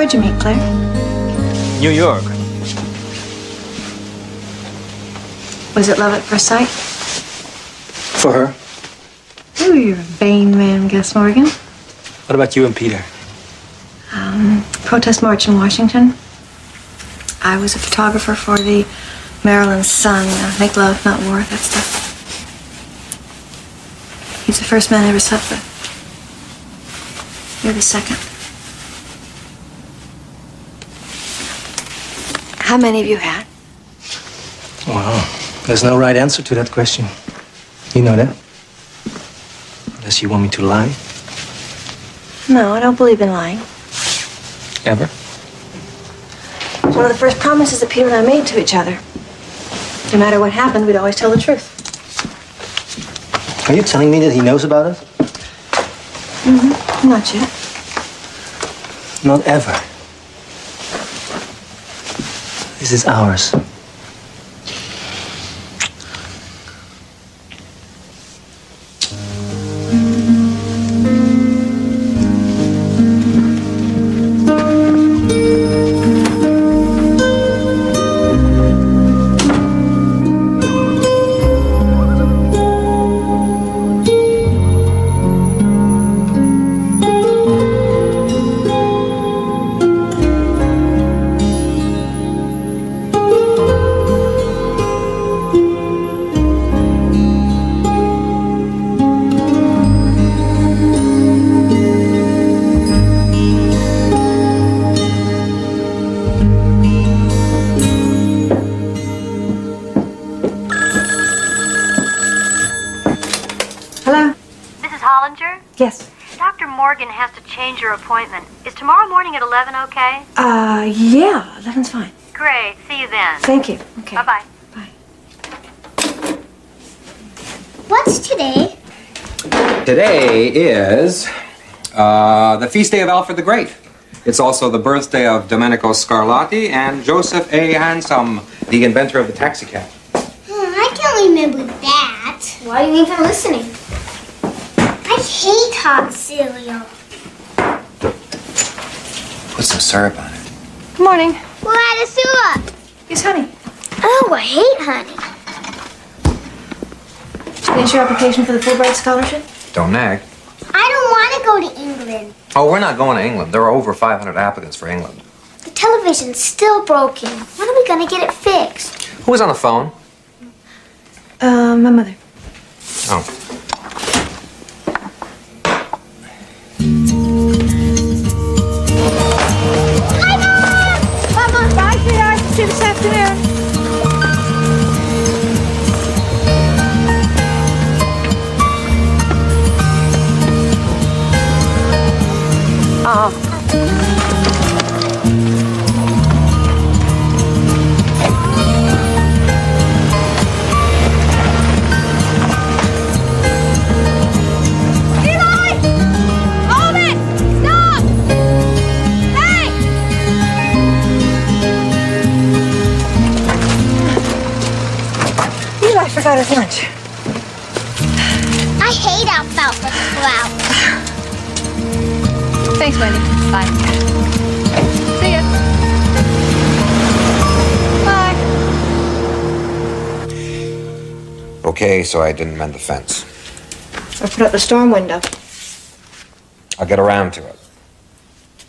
Where'd you meet Claire? New York. Was it love at first sight? For her. Ooh, you're a vain man, Gus Morgan. What about you and Peter? Protest march in Washington. I was a photographer for the Maryland Sun. Make love, not war, that stuff. He's the first man I ever slept with. You're the second. How many have you had? Well, there's no right answer to that question. You know that? Unless you want me to lie. No, I don't believe in lying. Ever? It's one of the first promises that Peter and I made to each other. No matter what happened, we'd always tell the truth. Are you telling me that he knows about us? Mm-hmm. Not yet. Not ever. This is ours. Yes. Dr. Morgan has to change your appointment. Is tomorrow morning at 11 okay? Yeah, 11's fine. Great. See you then. Thank you. Okay. Bye-bye. Bye. What's today? Today is the feast day of Alfred the Great. It's also the birthday of Domenico Scarlatti and Joseph A. Hansom, the inventor of the taxicab. I can't remember that. Why are you even listening? I hate hot cereal. Put some syrup on it. Good morning. We'll add a syrup. Here's honey. Oh, I hate honey. Finish your application for the Fulbright scholarship? Don't nag. I don't want to go to England. Oh, we're not going to England. There are over 500 applicants for England. The television's still broken. When are we going to get it fixed? Who was on the phone? My mother. Oh. Bye, sweetheart. See you this afternoon. Got his lunch. I hate alfalfa sprouts. Thanks, Wendy. Bye. See ya. Bye. Okay, so I didn't mend the fence. Or put up the storm window. I'll get around to it.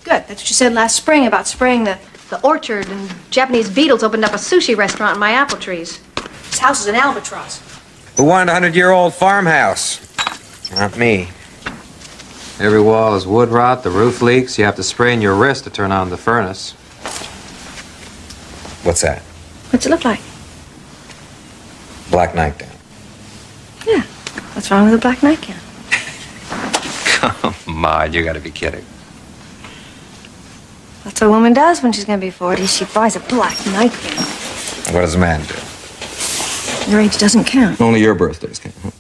Good. That's what you said last spring about spraying the orchard, and Japanese beetles opened up a sushi restaurant in my apple trees. This house is an albatross. Who wanted a 100-year-old farmhouse? Not me. Every wall is wood rot, the roof leaks, you have to sprain your wrist to turn on the furnace. What's that? What's it look like? Black nightgown. Yeah. What's wrong with a black nightgown? Come on, you gotta be kidding. That's what a woman does when she's gonna be 40. She buys a black nightgown. What does a man do? Your age doesn't count. Only your birthdays count. Huh?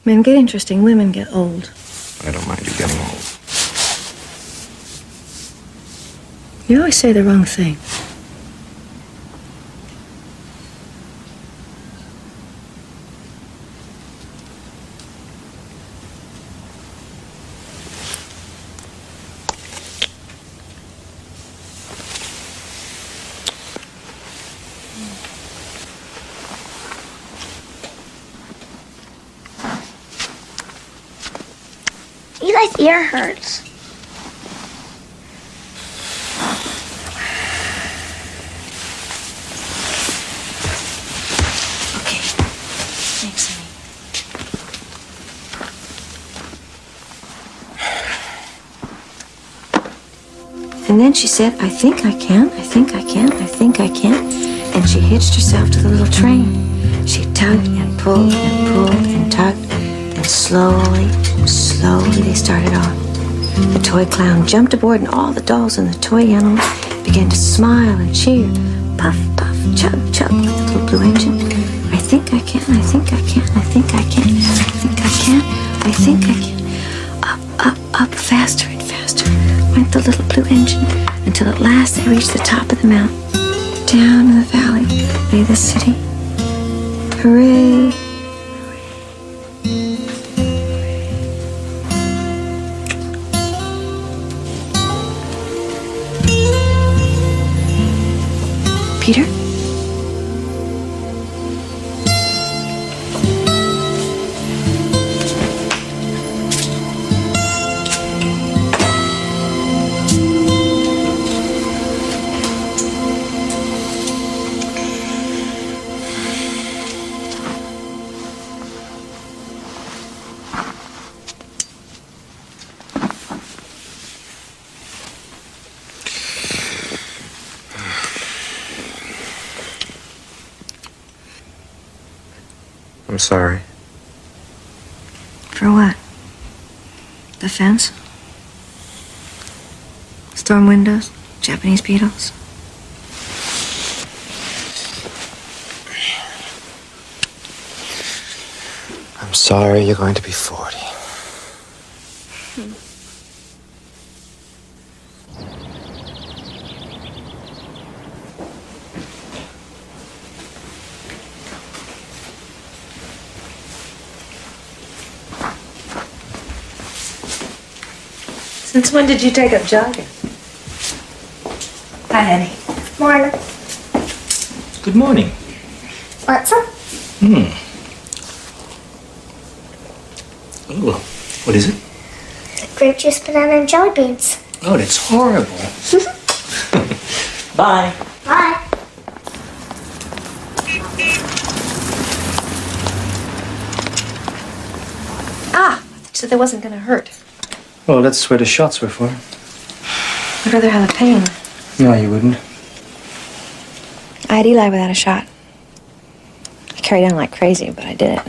Men get interesting, women get old. I don't mind you getting old. You always say the wrong thing. Eli's ear hurts. Okay. Thanks, honey. And then she said, I think I can, I think I can, I think I can. And she hitched herself to the little train. She tugged and pulled and pulled and tugged. And slowly, slowly they started off. The toy clown jumped aboard and all the dolls and the toy animals began to smile and cheer. Puff, puff, chug, chug with the little blue engine. I think I can, I think I can, I think I can, I think I can, I think I can. Up, up, up, faster and faster went the little blue engine until at last they reached the top of the mountain. Down in the valley lay the city. Hooray! Peter? I'm sorry. For what? The fence? Storm windows? Japanese beetles? I'm sorry you're going to be 40. Since when did you take up jogging? Hi, honey. Morning. Good morning. Want some? Oh, what is it? Grape juice, banana, and jelly beans. Oh, that's horrible. Bye. Bye. Ah, you said that wasn't going to hurt. Well, that's where the shots were for. I'd rather have the pain. No, you wouldn't. I had Eli without a shot. I carried on like crazy, but I did it.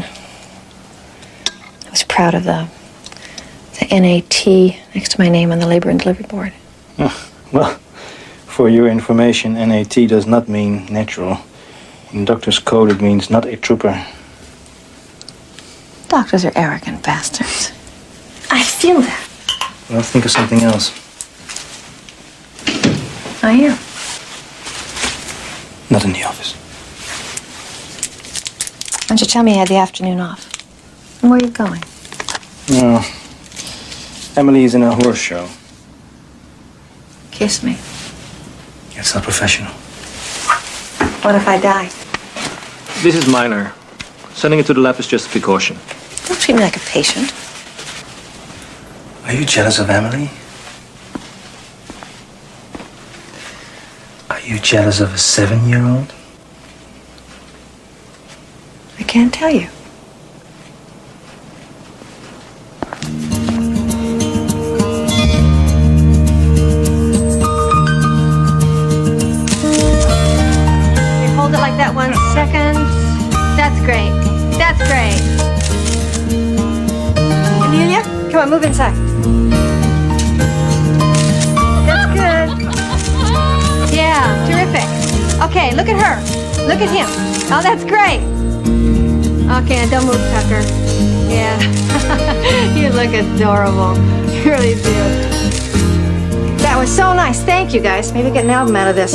I was proud of the NAT next to my name on the labor and delivery board. Oh, well, for your information, NAT does not mean natural. In doctor's code, it means not a trooper. Doctors are arrogant bastards. I feel that. Well, think of something else. I am. Not in the office. Why don't you tell me you had the afternoon off? And where are you going? No. Emily is in a horse show. Kiss me. It's not professional. What if I die? This is minor. Sending it to the lab is just a precaution. Don't treat me like a patient. Are you jealous of Emily? Are you jealous of a 7-year-old? I can't tell you. Hold it like that 1 second. That's great. That's great. Amelia, come on, move inside. That's good. Yeah, terrific. Okay, look at her. Look at him. Oh, that's great. Okay, and don't move, Tucker. Yeah. You look adorable. You really do. That was so nice. Thank you, guys. Maybe get an album out of this.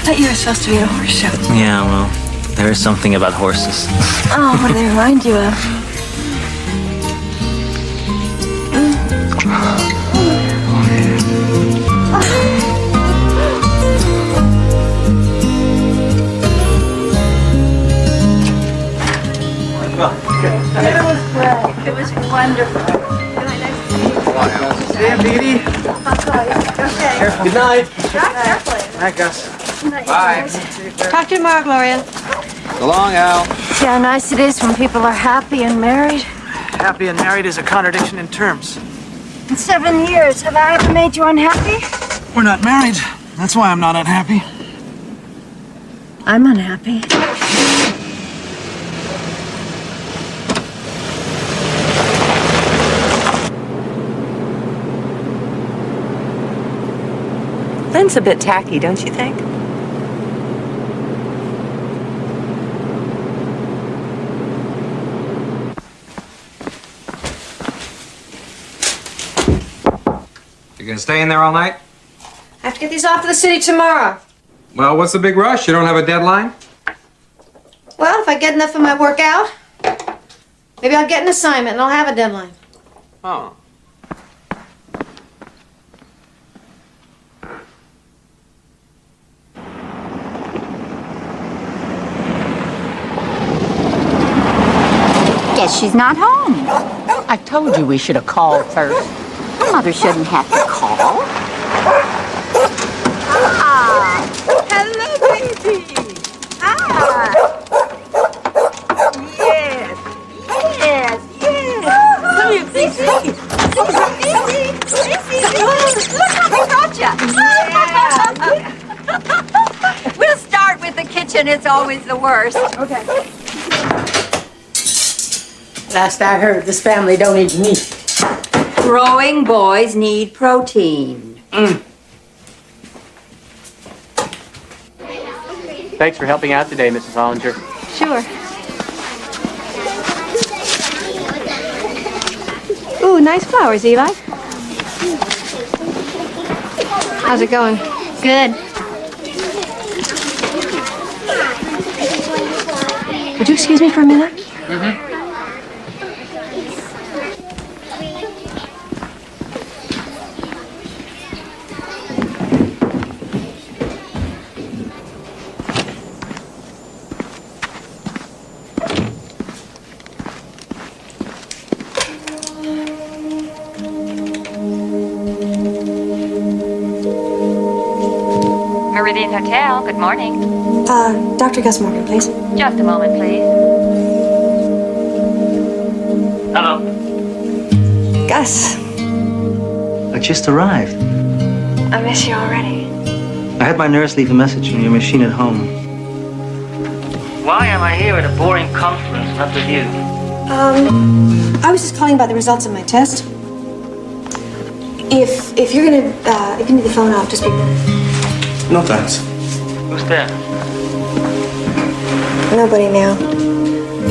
thought you were supposed to be at a horse show. Yeah, well, there is something about horses. Oh, what do they remind you of? It was wonderful. See you, Petey. Good night. Night, Gus. Bye. Talk to you tomorrow, Gloria. So long, Al. See how nice it is when people are happy and married? Happy and married is a contradiction in terms. In 7 years, have I ever made you unhappy? We're not married. That's why I'm not unhappy. I'm unhappy. Lynn's a bit tacky, don't you think? You gonna stay in there all night? I have to get these off to the city tomorrow. Well, what's the big rush? You don't have a deadline? Well, if I get enough of my work out, maybe I'll get an assignment and I'll have a deadline. Oh. Guess she's not home. I told you we should have called first. Mother shouldn't have to call. Hello, baby. Yes. Yes. Come here, Sissy. Look how we got you. We'll start with the kitchen. It's always the worst. Okay. Last I heard, this family don't eat meat. Growing boys need protein. Thanks for helping out today, Mrs. Hollinger. Sure. Ooh, nice flowers, Eli. How's it going? Good. Would you excuse me for a minute? Mm-hmm. Meridian Hotel, good morning. Dr. Gus Morgan, please. Just a moment, please. Hello. Gus, I just arrived. I miss you already. I had my nurse leave a message on your machine at home. Why am I here at a boring conference, not with you? I was just calling about the results of my test. If you're gonna, if you need the phone, I'll just be a minute. No thanks. Who's there? Nobody now.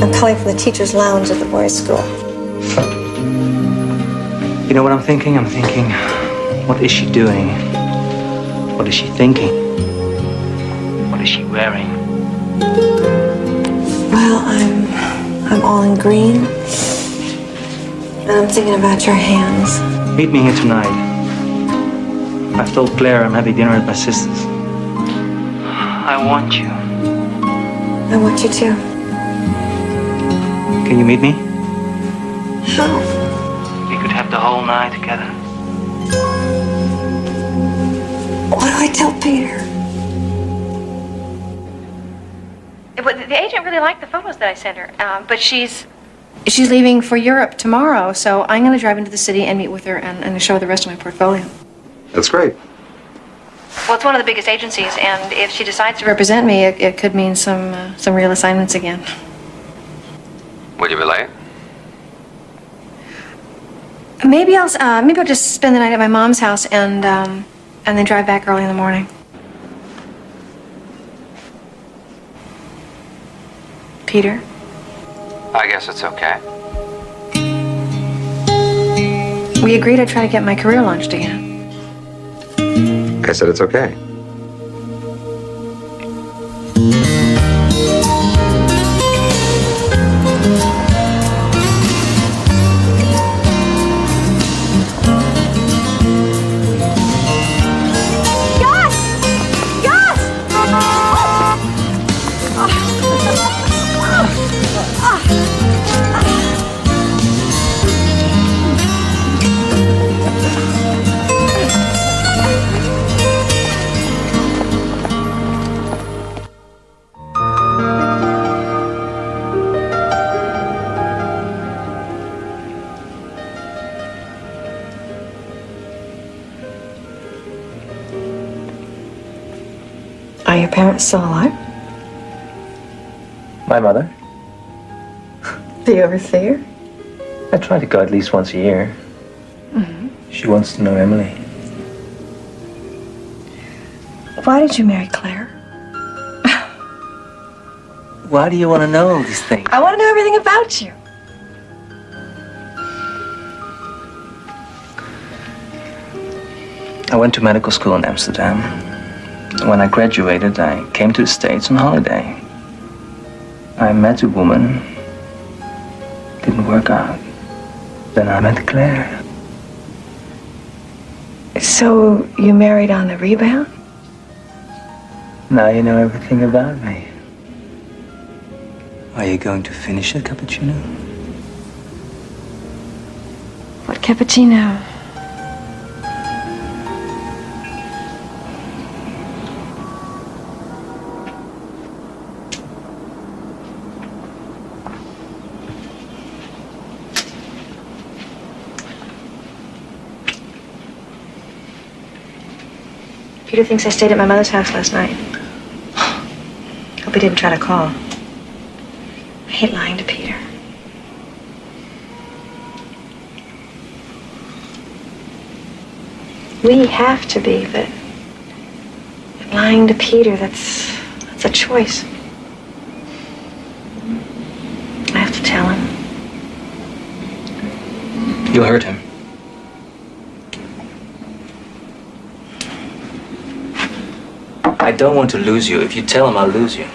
I'm calling from the teacher's lounge at the boys' school. You know what I'm thinking? I'm thinking, what is she doing? What is she thinking? What is she wearing? Well, I'm all in green. And I'm thinking about your hands. Meet me here tonight. I've told Claire I'm having dinner at my sister's. I want you. I want you to. Can you meet me? How? We could have the whole night together. What do I tell Peter? The agent really liked the photos that I sent her, but she's leaving for Europe tomorrow, so I'm going to drive into the city and meet with her and show her the rest of my portfolio. That's great. Well, it's one of the biggest agencies, and if she decides to represent me, it could mean some real assignments again. Will you be late? Maybe I'll just spend the night at my mom's house and then drive back early in the morning. Peter? I guess it's okay. We agreed I'd try to get my career launched again. I said it's okay. Are your parents still alive? My mother? Do you ever see her? I try to go at least once a year. She wants to know Emily. Why did you marry Claire? Why do you want to know all these things? I want to know everything about you. I went to medical school in Amsterdam. When I graduated, I came to the States on holiday. I met a woman. Didn't work out. Then I met Claire. So you married on the rebound? Now you know everything about me. Are you going to finish a cappuccino? What cappuccino? Peter thinks I stayed at my mother's house last night. Hope he didn't try to call. I hate lying to Peter. We have to be, but lying to Peter, that's a choice. I have to tell him. You'll hurt him. I don't want to lose you. If you tell him, I'll lose you.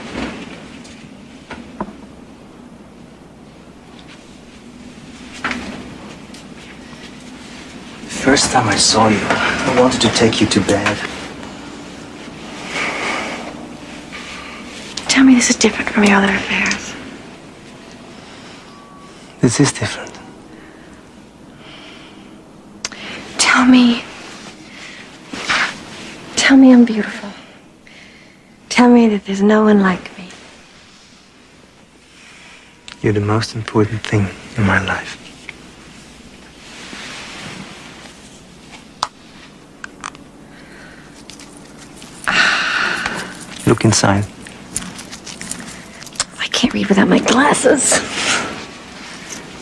The first time I saw you, I wanted to take you to bed. Tell me this is different from your other affairs. This is different. Tell me I'm beautiful. Tell me that there's no one like me. You're the most important thing in my life. Look inside. I can't read without my glasses.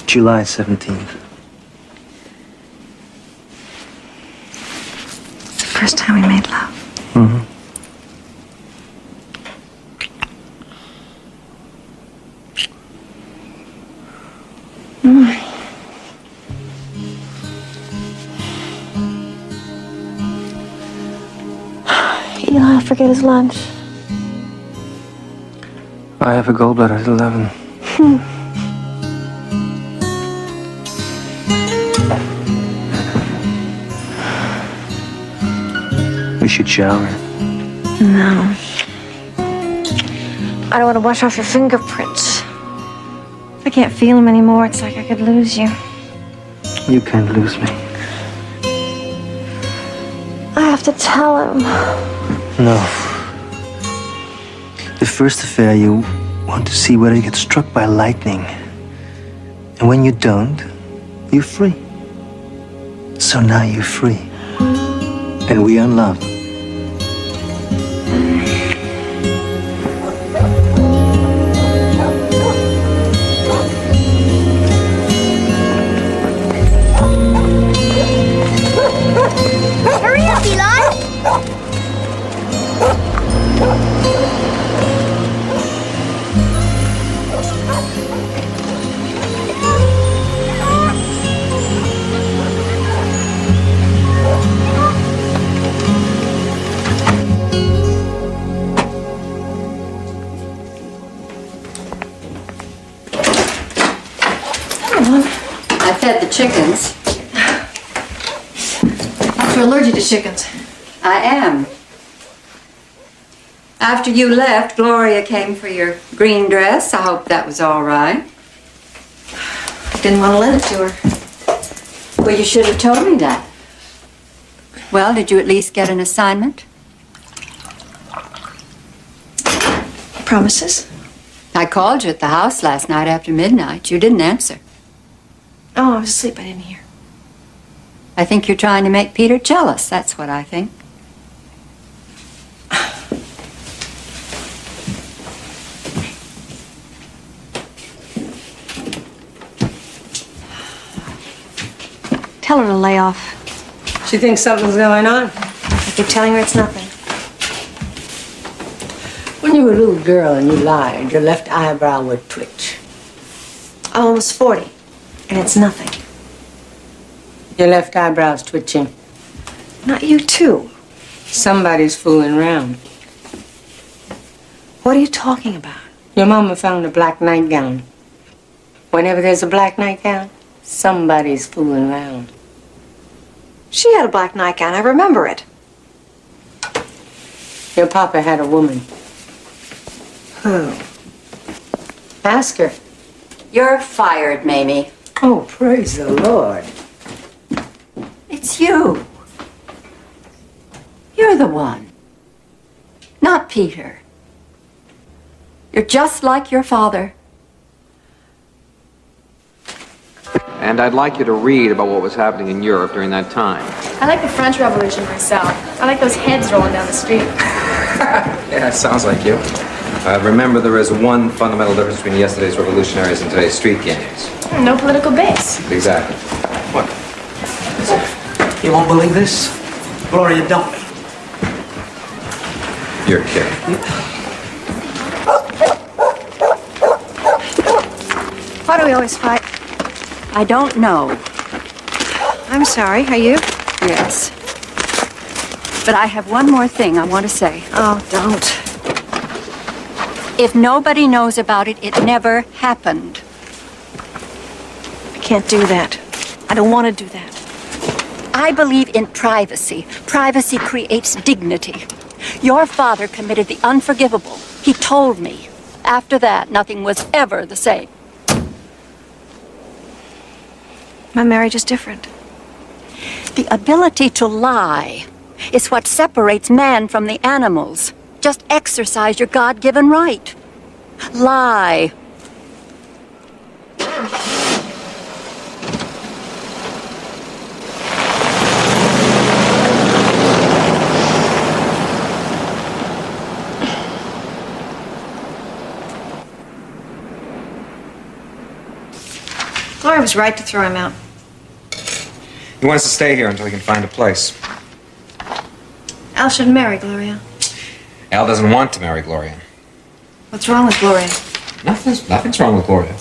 July 17th. It's the first time we made love. Mm-hmm. Eli forget his lunch. I have a gallbladder at 11. We should shower. No. I don't want to wash off your fingerprints. If I can't feel them anymore, it's like I could lose you. You can't lose me. I have to tell him. No. The first affair, you want to see whether you get struck by lightning. And when you don't, you're free. So now you're free. And we are in love. Hurry up, Eli! I fed the chickens. You're allergic to chickens. I am. After you left, Gloria came for your green dress. I hope that was all right. Didn't want to lend it to her. Well, you should have told me that. Well, did you at least get an assignment? Promises? I called you at the house last night after midnight. You didn't answer. Oh, I was asleep. I didn't hear. I think you're trying to make Peter jealous. That's what I think. Tell her to lay off. She thinks something's going on. I keep telling her it's nothing. When you were a little girl and you lied, your left eyebrow would twitch. I'm almost 40, and it's nothing. Your left eyebrow's twitching. Not you, too. Somebody's fooling around. What are you talking about? Your mama found a black nightgown. Whenever there's a black nightgown, somebody's fooling around. She had a black nightgown. I remember it. Your papa had a woman. Who? Ask her. You're fired, Mamie. Oh, praise the Lord. It's you. You're the one. Not Peter. You're just like your father. And I'd like you to read about what was happening in Europe during that time. I like the French Revolution myself. I like those heads rolling down the street. Yeah, it sounds like you. Remember, there is one fundamental difference between yesterday's revolutionaries and today's street gangs. No political base. Exactly. What? You won't believe this? Gloria dumped me. You're kidding. Why do we always fight? I don't know. I'm sorry. Are you? Yes. But I have one more thing I want to say. Oh, don't. If nobody knows about it, it never happened. I can't do that. I don't want to do that. I believe in privacy. Privacy creates dignity. Your father committed the unforgivable. He told me. After that, nothing was ever the same. My marriage is different. The ability to lie is what separates man from the animals. Just exercise your God-given right. Lie. Gloria was right to throw him out. He wants to stay here until he can find a place. Al should marry Gloria. Al doesn't want to marry Gloria. What's wrong with Gloria? Nothing's wrong with Gloria.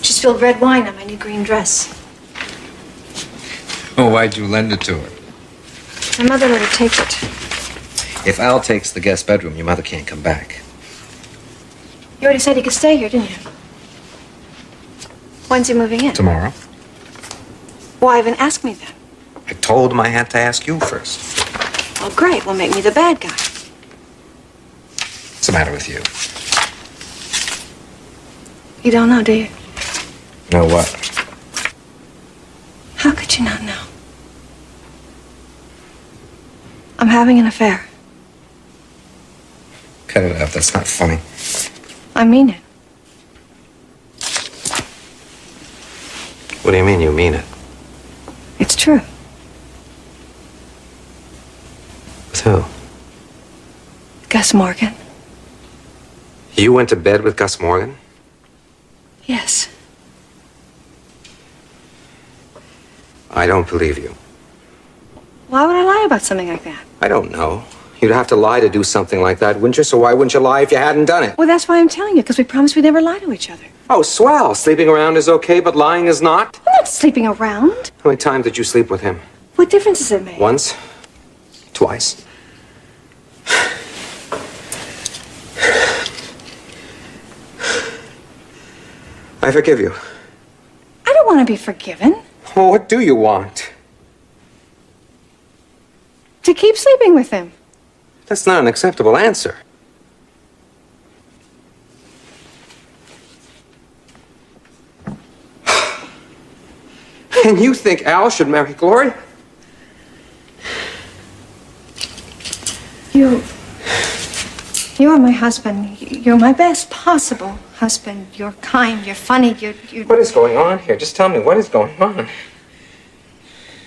She spilled red wine on my new green dress. Oh, why'd you lend it to her? My mother let her take it. If Al takes the guest bedroom, your mother can't come back. You already said he could stay here, didn't you? When's he moving in? Tomorrow. Why even ask me that? I told him I had to ask you first. Oh, great. Well, make me the bad guy. What's the matter with you? You don't know, do you? Know what? How could you not know? I'm having an affair. Cut it out. That's not funny. I mean it. What do you mean you mean it? It's true. With who? Gus Morgan. You went to bed with Gus Morgan? Yes. I don't believe you. Why would I lie about something like that? I don't know. You'd have to lie to do something like that, wouldn't you? So why wouldn't you lie if you hadn't done it? Well, that's why I'm telling you, because we promised we'd never lie to each other. Oh, swell. Sleeping around is okay, but lying is not? I'm not sleeping around. How many times did you sleep with him? What difference does it make? Once? Twice? I forgive you. I don't want to be forgiven. Well, what do you want? To keep sleeping with him. That's not an acceptable answer. And you think Al should marry Gloria? You are my husband. You're my best possible husband. You're kind. You're funny. You're... What is going on here? Just tell me, what is going on?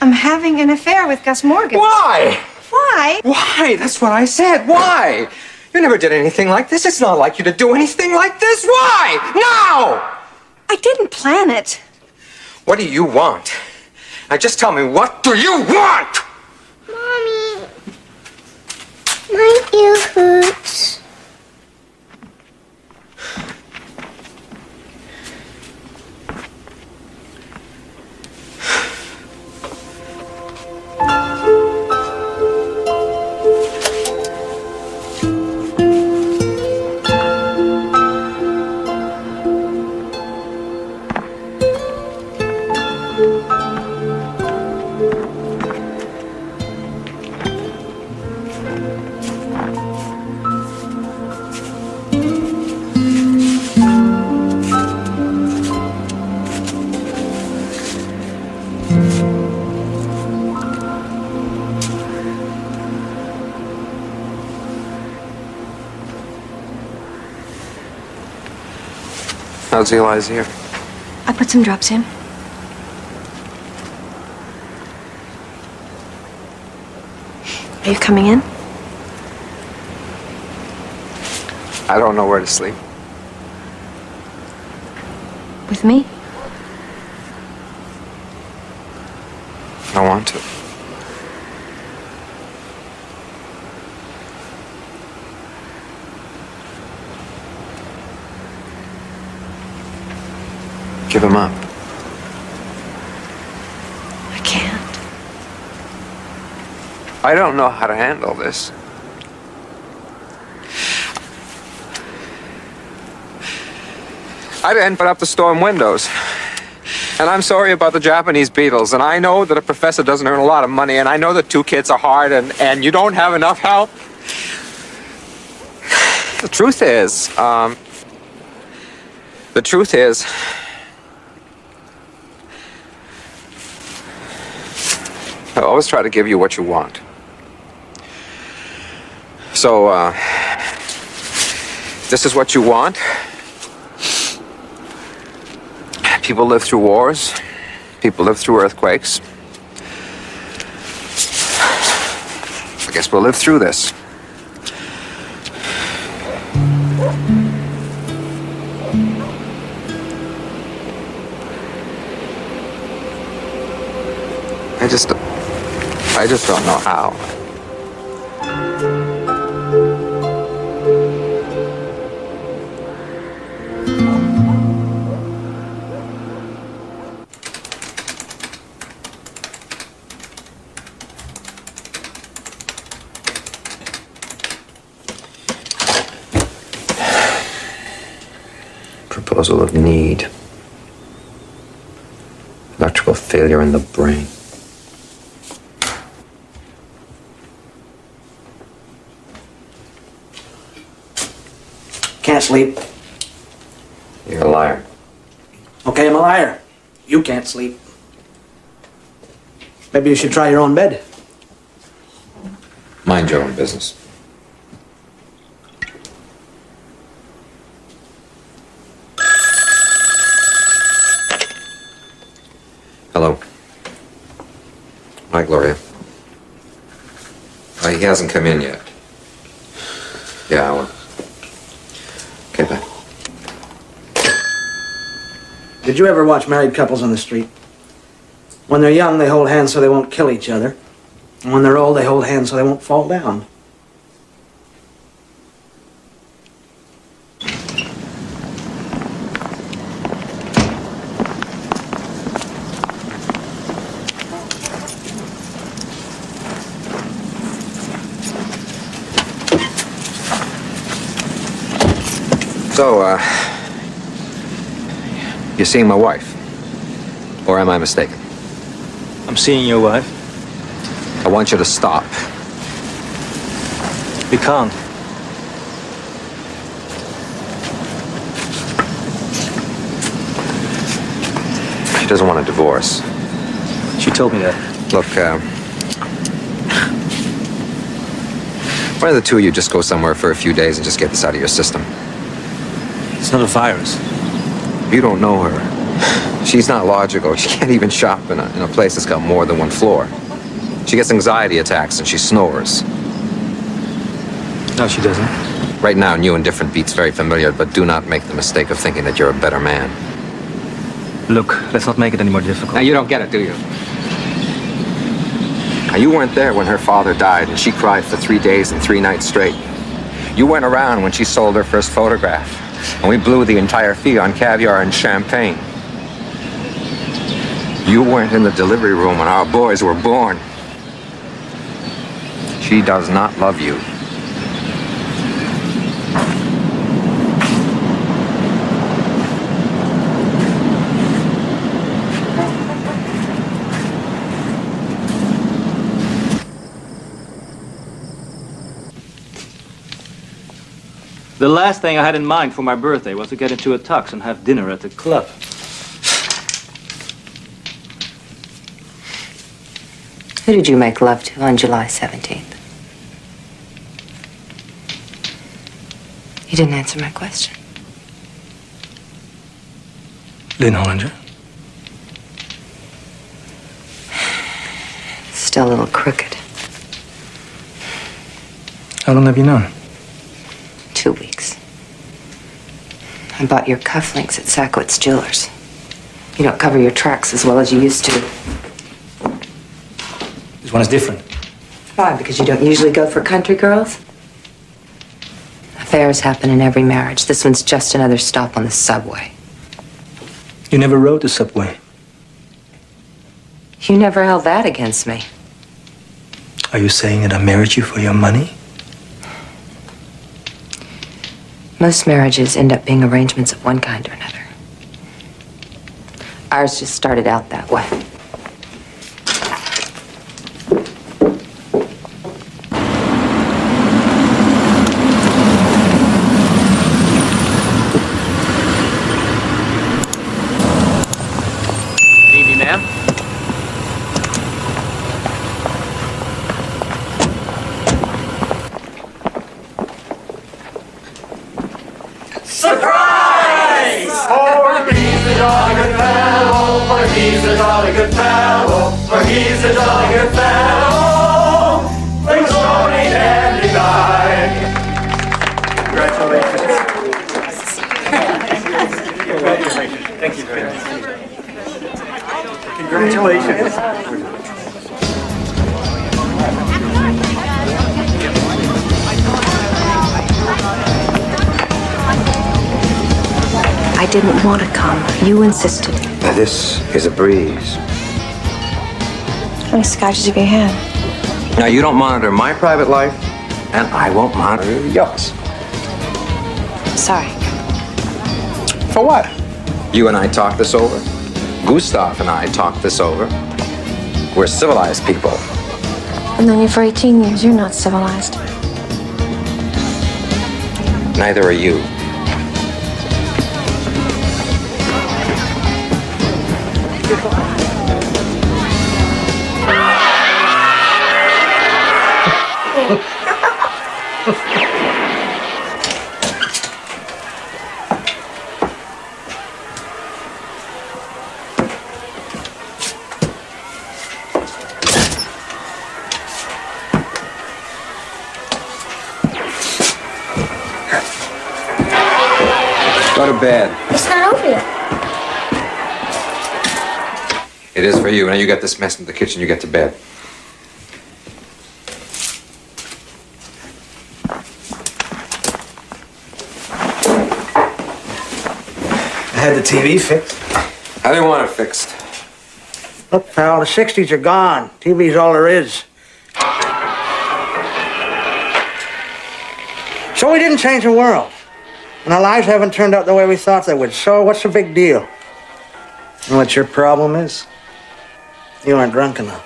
I'm having an affair with Gus Morgan. Why? Why? Why? That's what I said. Why? You never did anything like this. It's not like you to do anything like this. Why? No! I didn't plan it. What do you want? Now just tell me, what do you want? Mommy, my ear hurts. How's Eli's ear? I put some drops in. Are you coming in? I don't know where to sleep. With me? I want to. Give him up. I can't. I don't know how to handle this. I didn't put up the storm windows. And I'm sorry about the Japanese beetles. And I know that a professor doesn't earn a lot of money. And I know that 2 kids are hard and you don't have enough help. The truth is, I always try to give you what you want. So, this is what you want. People live through wars. People live through earthquakes. I guess we'll live through this. I just don't know how. Proposal of need. Electrical failure in the brain. Can't sleep. You're a liar. Okay, I'm a liar. You can't sleep. Maybe you should try your own bed. Mind your own business. Hello. Hi, Gloria. He hasn't come in yet. Yeah, I will. Okay, bye. Did you ever watch married couples on the street? When they're young, they hold hands so they won't kill each other. And when they're old, they hold hands so they won't fall down. So, you're seeing my wife? Or am I mistaken? I'm seeing your wife. I want you to stop. We can't. She doesn't want a divorce. She told me that. Look, why don't the two of you just go somewhere for a few days and just get this out of your system? It's not a virus. You don't know her. She's not logical. She can't even shop in a place that's got more than one floor. She gets anxiety attacks and she snores. No, she doesn't. Right now, new and different beats very familiar, but do not make the mistake of thinking that you're a better man. Look, let's not make it any more difficult. Now, you don't get it, do you? Now, you weren't there when her father died and she cried for 3 days and 3 nights straight. You weren't around when she sold her first photograph and we blew the entire fee on caviar and champagne. You weren't in the delivery room when our boys were born. She does not love you. The last thing I had in mind for my birthday was to get into a tux and have dinner at the club. Who did you make love to on July 17th? You didn't answer my question. Lynn Hollinger. Still a little crooked. How long have you known? 2 weeks. I bought your cufflinks at Sackwitz Jewelers. You don't cover your tracks as well as you used to. This one is different. Why? Because you don't usually go for country girls? Affairs happen in every marriage. This one's just another stop on the subway. You never rode the subway. You never held that against me. Are you saying that I married you for your money? Most marriages end up being arrangements of one kind or another. Ours just started out that way. Good evening, ma'am. Surprise! For he's a jolly good fellow, for he's a jolly good fellow, for he's a jolly good fellow. Brings joy in every life. Congratulations. Thank you very much. Congratulations. I didn't want to come. You insisted. Now, this is a breeze. How many scotches have you had? Now, you don't monitor my private life, and I won't monitor yours. Sorry. For what? You and I talked this over. Gustav and I talked this over. We're civilized people. I've known you for 18 years. You're not civilized. Neither are you. Go to bed. It's not over yet. It is for you. Now you get this mess in the kitchen, you get to bed. I had the TV fixed. I didn't want it fixed. Look, pal, the 60s are gone. TV's all there is. So we didn't change the world. And our lives haven't turned out the way we thought they would. So what's the big deal? You know what your problem is? You aren't drunk enough.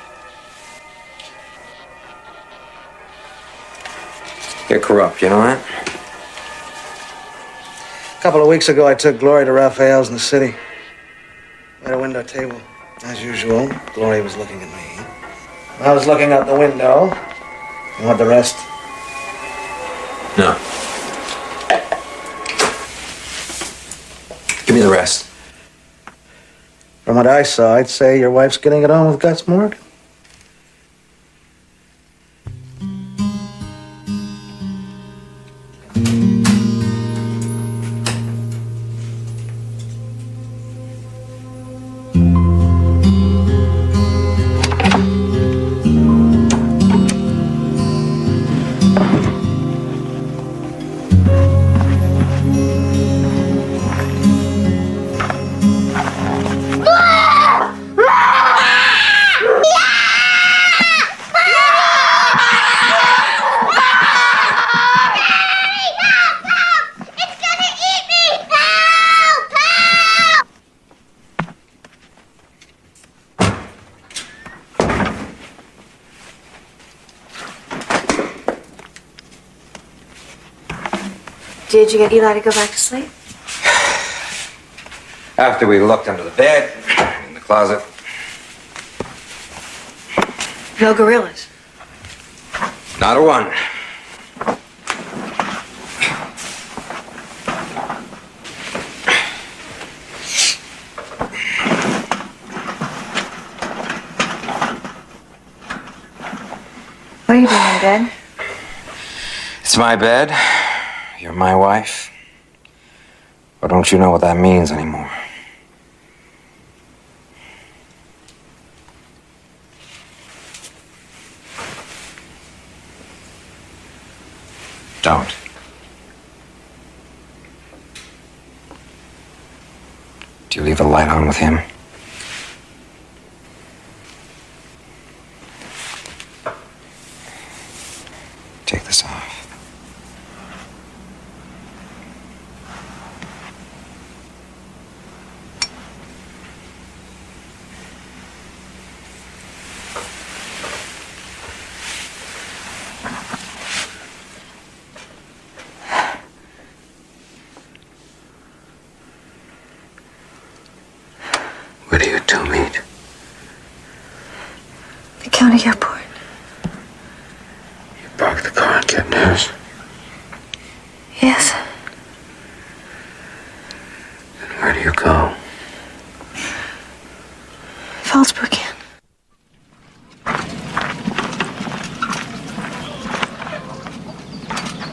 You're corrupt, you know that? A couple of weeks ago, I took Glory to Raphael's in the city. At a window table. As usual, Glory was looking at me. I was looking out the window. You want the rest? No. Give me the rest. From what I saw, I'd say your wife's getting it on with Gus Morgan. Did you get Eli to go back to sleep? After we looked under the bed, in the closet. No gorillas. Not a one. What are you doing in bed? It's my bed. You're my wife. Or don't you know what that means anymore? Don't. Do you leave the light on with him? Take this off. Where do you two meet? The county airport. You park the car and get news. Yes. And where do you go? Fallsbrook Inn.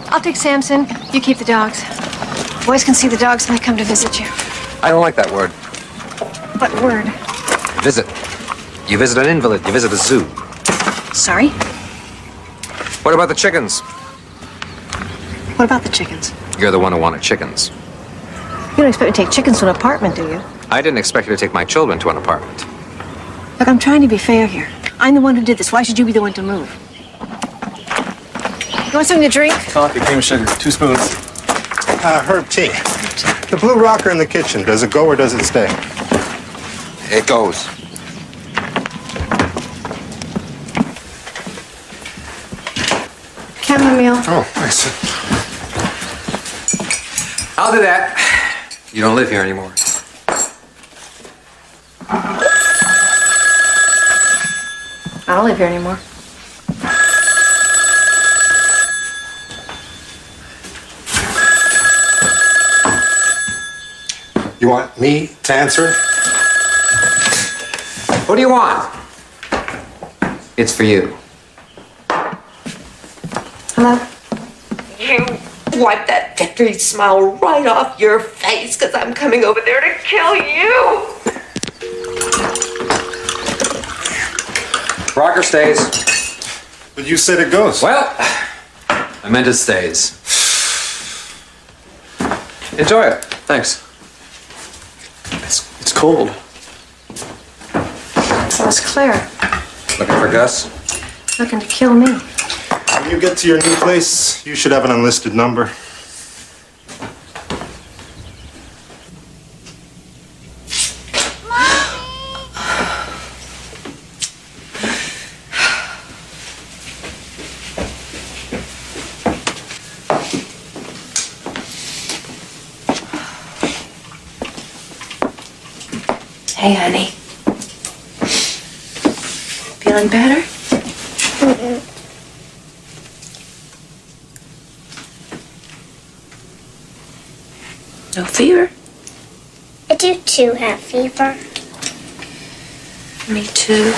I'll take Samson. You keep the dogs. Boys can see the dogs when they come to visit you. I don't like that word. What word? Visit. You visit an invalid. You visit a zoo. Sorry? What about the chickens? What about the chickens? You're the one who wanted chickens. You don't expect me to take chickens to an apartment, do you? I didn't expect you to take my children to an apartment. Look, I'm trying to be fair here. I'm the one who did this. Why should you be the one to move? You want something to drink? Coffee, cream, sugar, 2 spoons. Herb tea. The blue rocker in the kitchen, does it go or does it stay? It goes. Chamomile. Oh, thanks. I'll do that. You don't live here anymore. I don't live here anymore. You want me to answer? What do you want? It's for you. Hello? You wipe that victory smile right off your face, because I'm coming over there to kill you. Rocker stays. But you said it goes. Well, I meant it stays. Enjoy it. Thanks. It's cold. That was Claire. Looking for Gus? Looking to kill me. When you get to your new place, you should have an unlisted number. Hey, honey. Feeling better? No fever? I do too have fever. Me too.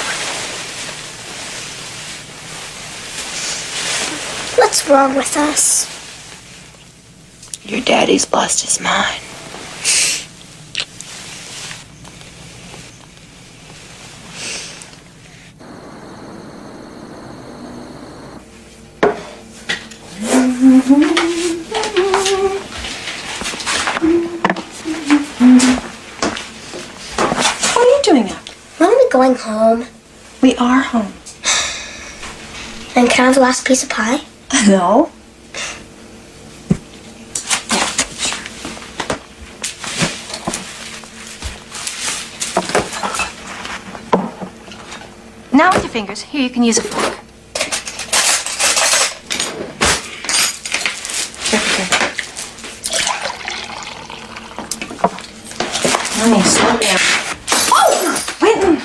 What's wrong with us? Your daddy's lost his mind. What are you doing up? When are we going home? We are home. And can I have the last piece of pie? No. Now with your fingers. Here, you can use a fork. Honey, slow down. Oh! Quentin!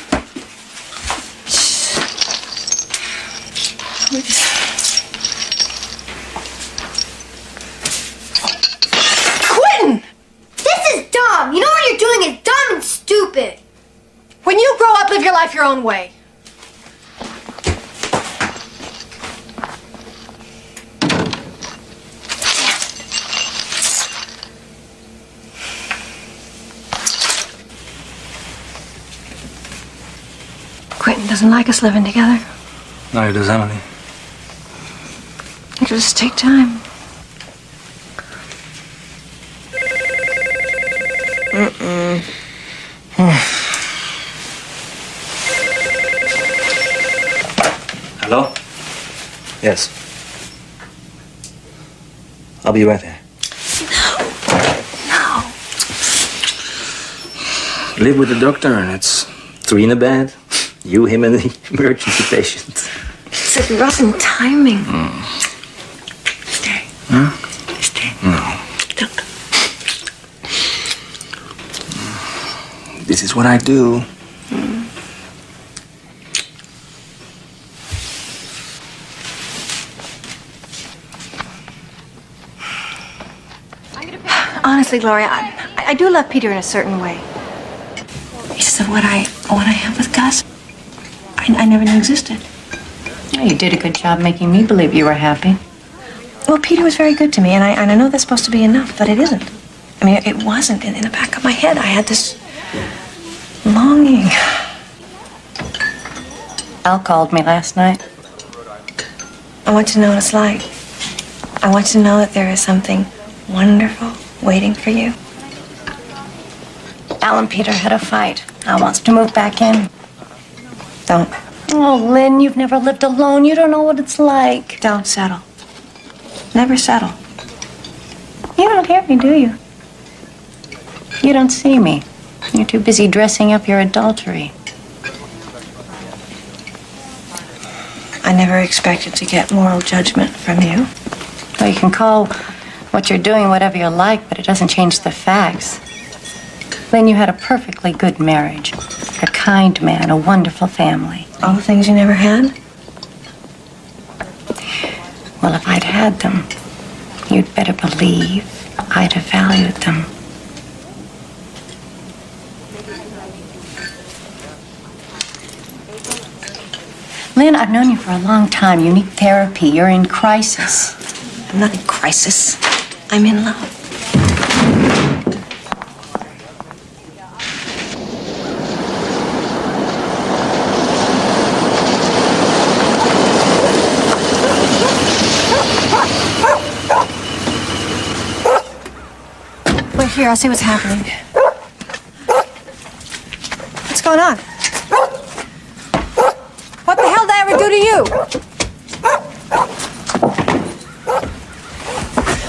Quentin! This is dumb. You know what you're doing is dumb and stupid. When you grow up, live your life your own way. Quentin doesn't like us living together. Neither does Emily. It'll just take time. Hello? Yes. I'll be right there. No. Live with the doctor, and it's 3 in a bed. You, him, and the emergency patient. It's like rotten timing. Stay. Huh? Stay. No. Don't. This is what I do. Honestly, Gloria, I do love Peter in a certain way. It's just what I have with Gus. I never knew existed. Well, you did a good job making me believe you were happy. Well, Peter was very good to me, and I know that's supposed to be enough, but it isn't. I mean, it wasn't. In the back of my head, I had this longing. Al called me last night. I want to know what it's like. I want to know that there is something wonderful waiting for you. Al and Peter had a fight. Al wants to move back in. Don't. Oh, Lynn, you've never lived alone. You don't know what it's like. Don't settle. Never settle. You don't hear me, do you? You don't see me. You're too busy dressing up your adultery. I never expected to get moral judgment from you. Well, you can call what you're doing whatever you like, but it doesn't change the facts. Lynn, you had a perfectly good marriage. A kind man, a wonderful family. All the things you never had? Well, if I'd had them, you'd better believe I'd have valued them. Lynn, I've known you for a long time. You need therapy. You're in crisis. I'm not in crisis. I'm in love. Wait here, I'll see what's happening. What's going on? What the hell did I ever do to you?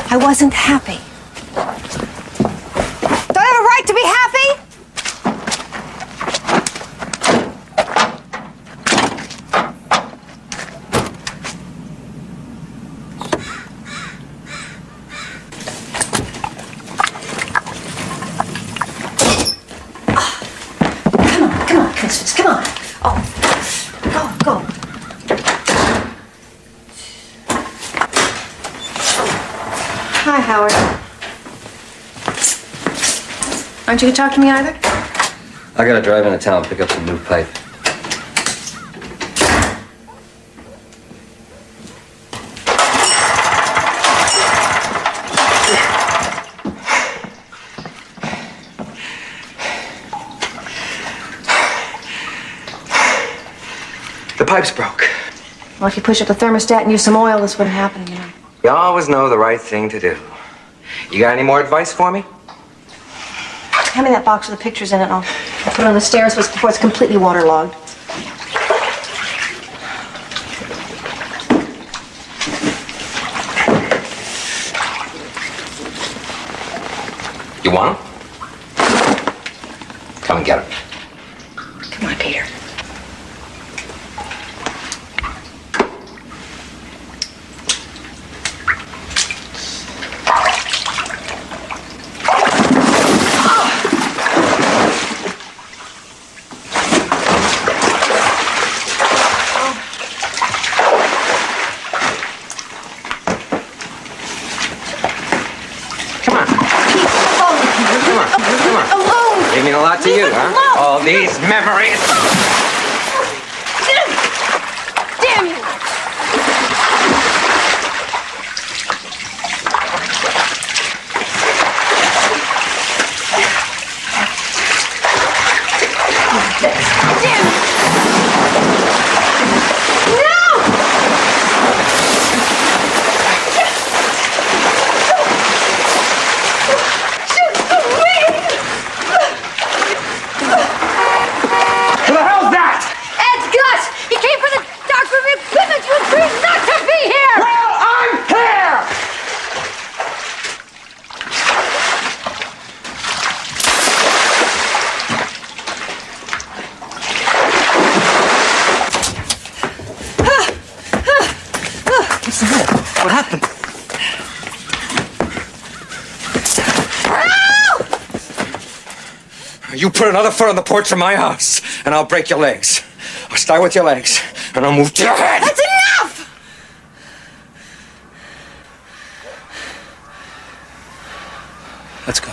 I wasn't happy. Do I have a right to be happy? Come on, Christmas, come on. Oh, go. Hi, Howard. Aren't you going to talk to me either? I gotta drive into town, pick up some new pipe. The pipe's broke. Well, if you push up the thermostat and use some oil, this wouldn't happen, you know. You always know the right thing to do. You got any more advice for me? Hand me that box with the pictures in it, and I'll put it on the stairs before it's completely waterlogged. You want 'em? Come and get 'em. Come on, Peter. They mean a lot to you, huh? All these memories. Damn you! What happened? You put another foot on the porch of my house, and I'll break your legs. I'll start with your legs, and I'll move to your head. That's enough! Let's go.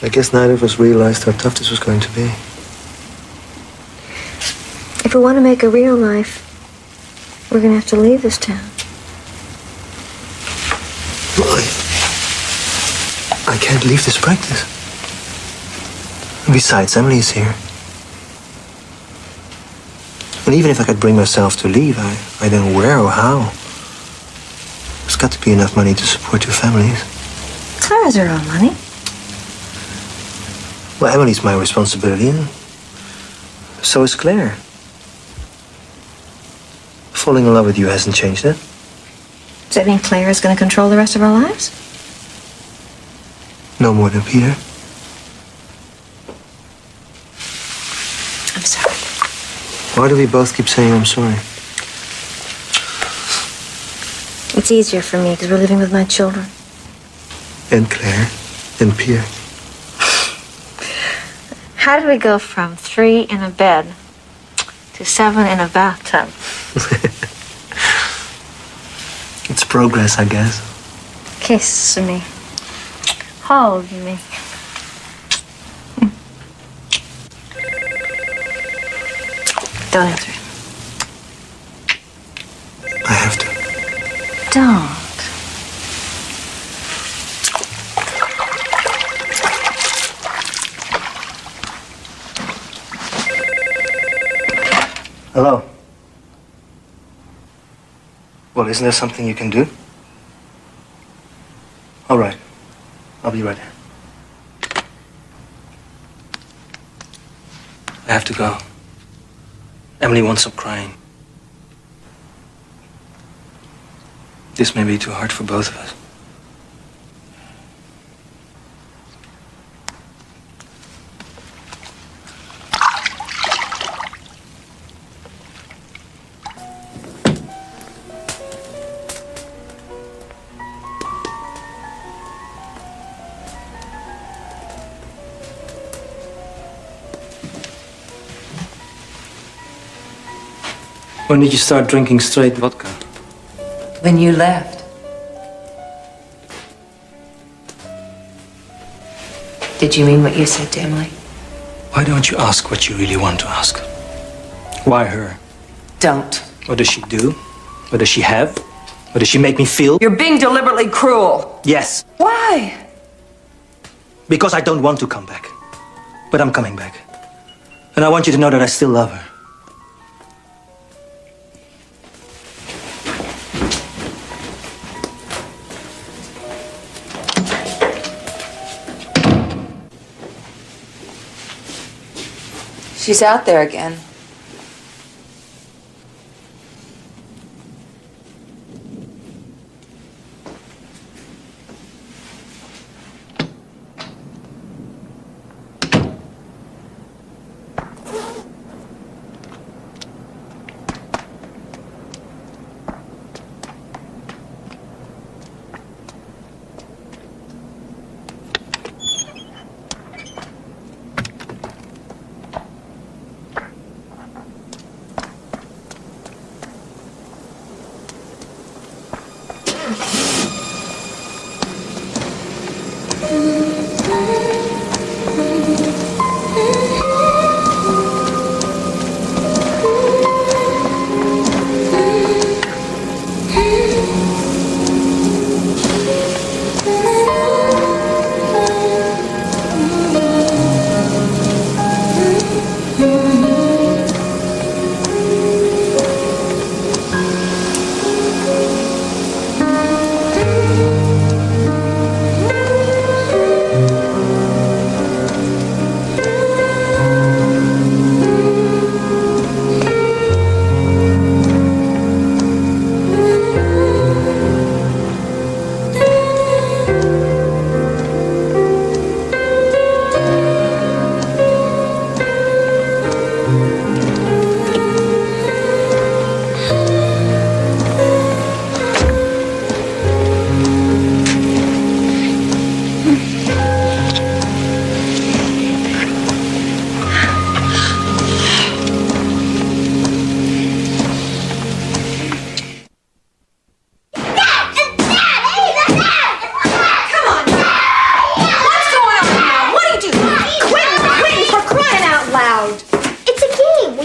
I guess neither of us realized how tough this was going to be. If we want to make a real life, we're going to have to leave this town. Well, I can't leave this practice. And besides, Emily is here. And even if I could bring myself to leave, I don't know where or how. There's got to be enough money to support 2 families. Claire has her own money. Well, Emily's my responsibility, and so is Claire. Falling in love with you hasn't changed it. Does that mean Claire is going to control the rest of our lives? No more than Peter. I'm sorry. Why do we both keep saying I'm sorry? It's easier for me because we're living with my children. And Claire. And Pierre. How did we go from 3 in a bed to 7 in a bathtub? It's progress, I guess. Kiss me. Hold me. Don't answer it. I have to. Don't. Hello. Well, isn't there something you can do? All right. I'll be right there. I have to go. Emily won't stop crying. This may be too hard for both of us. When did you start drinking straight vodka? When you left. Did you mean what you said to Emily? Why don't you ask what you really want to ask? Why her? Don't. What does she do? What does she have? What does she make me feel? You're being deliberately cruel. Yes. Why? Because I don't want to come back. But I'm coming back. And I want you to know that I still love her. She's out there again.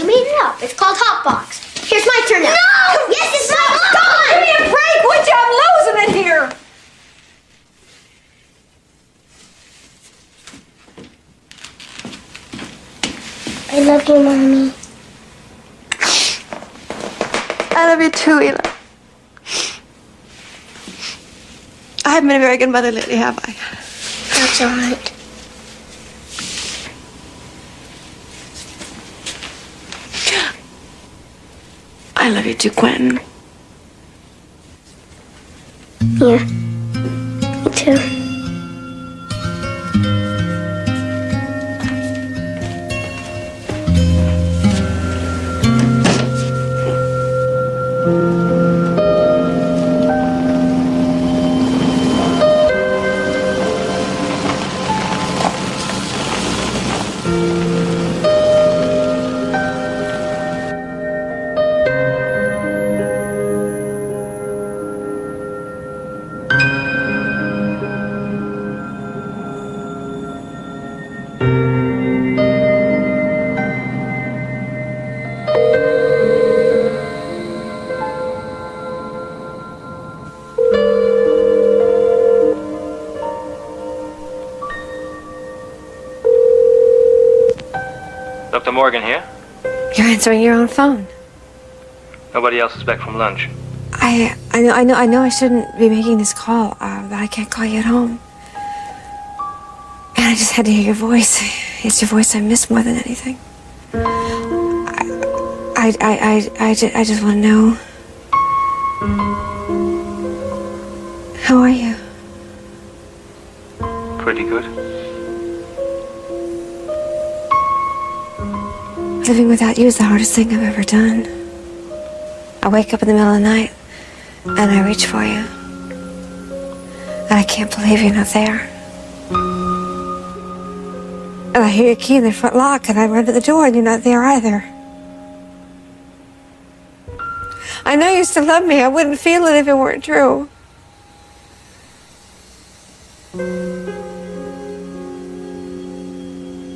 made it up. It's called Hotbox. Here's my turn now. No! Yes, it's my turn! Give me a break, would you? I'm losing it here. I love you, Mommy. I love you too, Eli. I haven't been a very good mother lately, have I? That's all right. I love you too, Quentin. Yeah. Me too. Dr. Morgan here. You're answering your own phone. Nobody else is back from lunch. I know I shouldn't be making this call, but I can't call you at home. And I just had to hear your voice. It's your voice I miss more than anything. I just want to know. How are you? Pretty good. Living without you is the hardest thing I've ever done. I wake up in the middle of the night and I reach for you. And I can't believe you're not there. And I hear your key in the front lock and I run to the door and you're not there either. I know you still love me. I wouldn't feel it if it weren't true.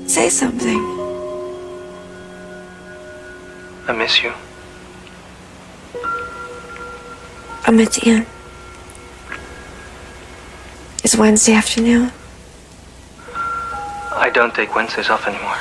Say something. I miss you. I'm at the inn. It's Wednesday afternoon. I don't take Wednesdays off anymore.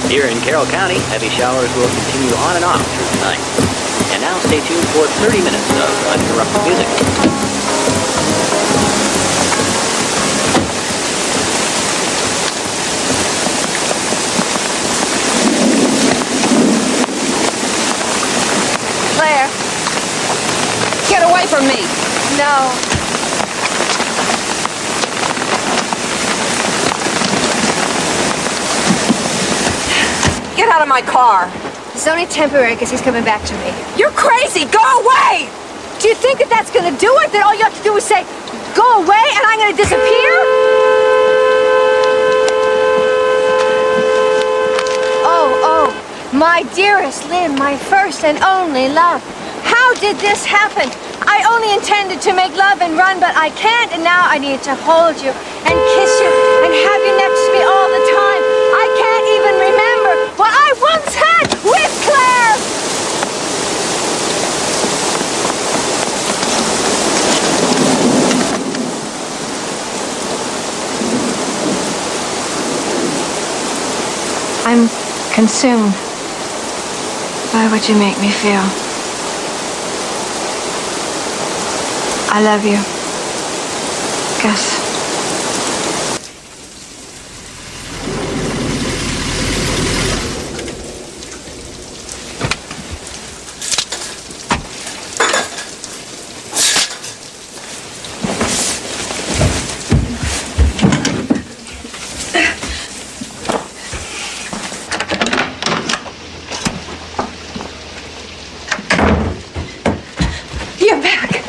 Here in Carroll County, heavy showers will continue on and off through tonight. And now stay tuned for 30 minutes of uninterrupted music. Claire, get away from me. No. Get out of my car. It's only temporary because he's coming back to me. You're crazy! Go away! Do you think that that's gonna do it? That all you have to do is say, go away and I'm gonna disappear? Oh, my dearest Lynn, my first and only love. How did this happen? I only intended to make love and run, but I can't, and now I need to hold you and kiss you and have you next to me all the time. I can't even remember what I once had with Claire! I'm consumed by what you make me feel. I love you, Gus. You're back.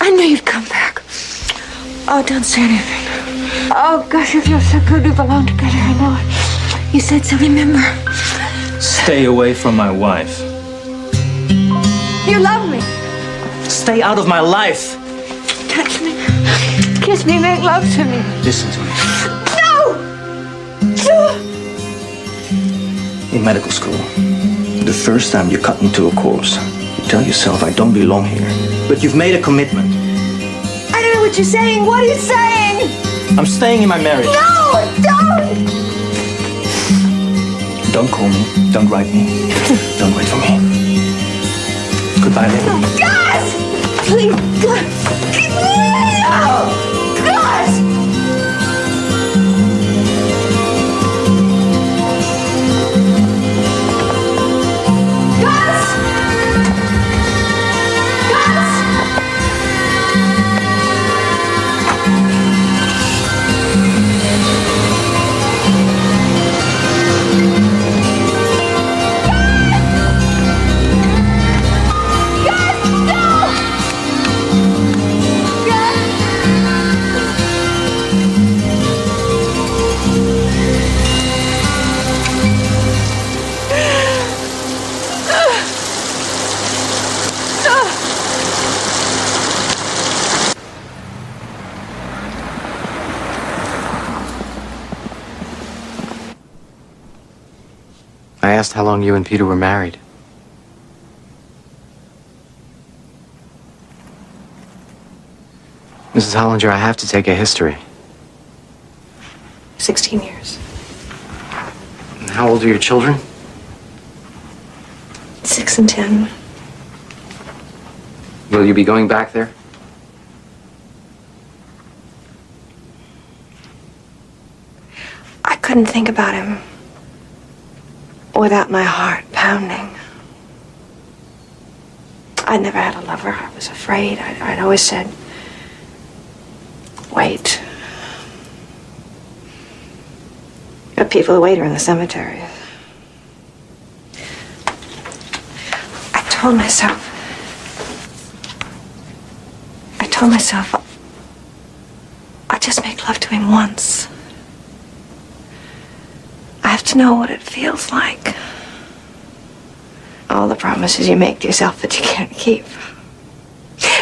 I knew you'd come back. Oh, don't say anything. Oh, gosh, it feels so good. We belong together. I know it. You said so, remember? Stay away from my wife. You love me. Stay out of my life. Touch me. Kiss me. Make love to me. Listen to me. No! In medical school, the first time you cut into a corpse, you tell yourself, I don't belong here. But you've made a commitment. I don't know what you're saying. What are you saying? I'm staying in my marriage. No, don't! Don't call me. Don't write me. Don't wait for me. Goodbye, Lily. Gus! Please, Gus! No! Gus! I asked how long you and Peter were married. Mrs. Hollinger, I have to take a history. 16 years. And how old are your children? 6 and 10. Will you be going back there? I couldn't think about him without my heart pounding. I'd never had a lover. I was afraid. I'd always said, wait. But people who wait are in the cemetery. I told myself, I'll just make love to him once. I have to know what it feels like. All the promises you make to yourself that you can't keep.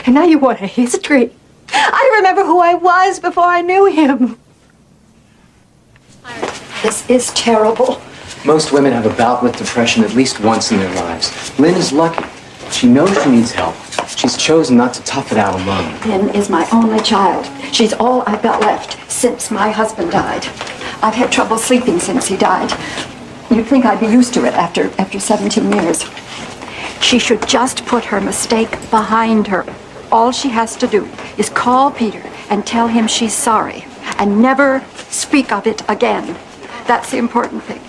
And now you want a history. I remember who I was before I knew him. This is terrible. Most women have a bout with depression at least once in their lives. Lynn is lucky. She knows she needs help. She's chosen not to tough it out alone. Lynn is my only child. She's all I've got left since my husband died. I've had trouble sleeping since he died. You'd think I'd be used to it after 17 years. She should just put her mistake behind her. All she has to do is call Peter and tell him she's sorry and never speak of it again. That's the important thing.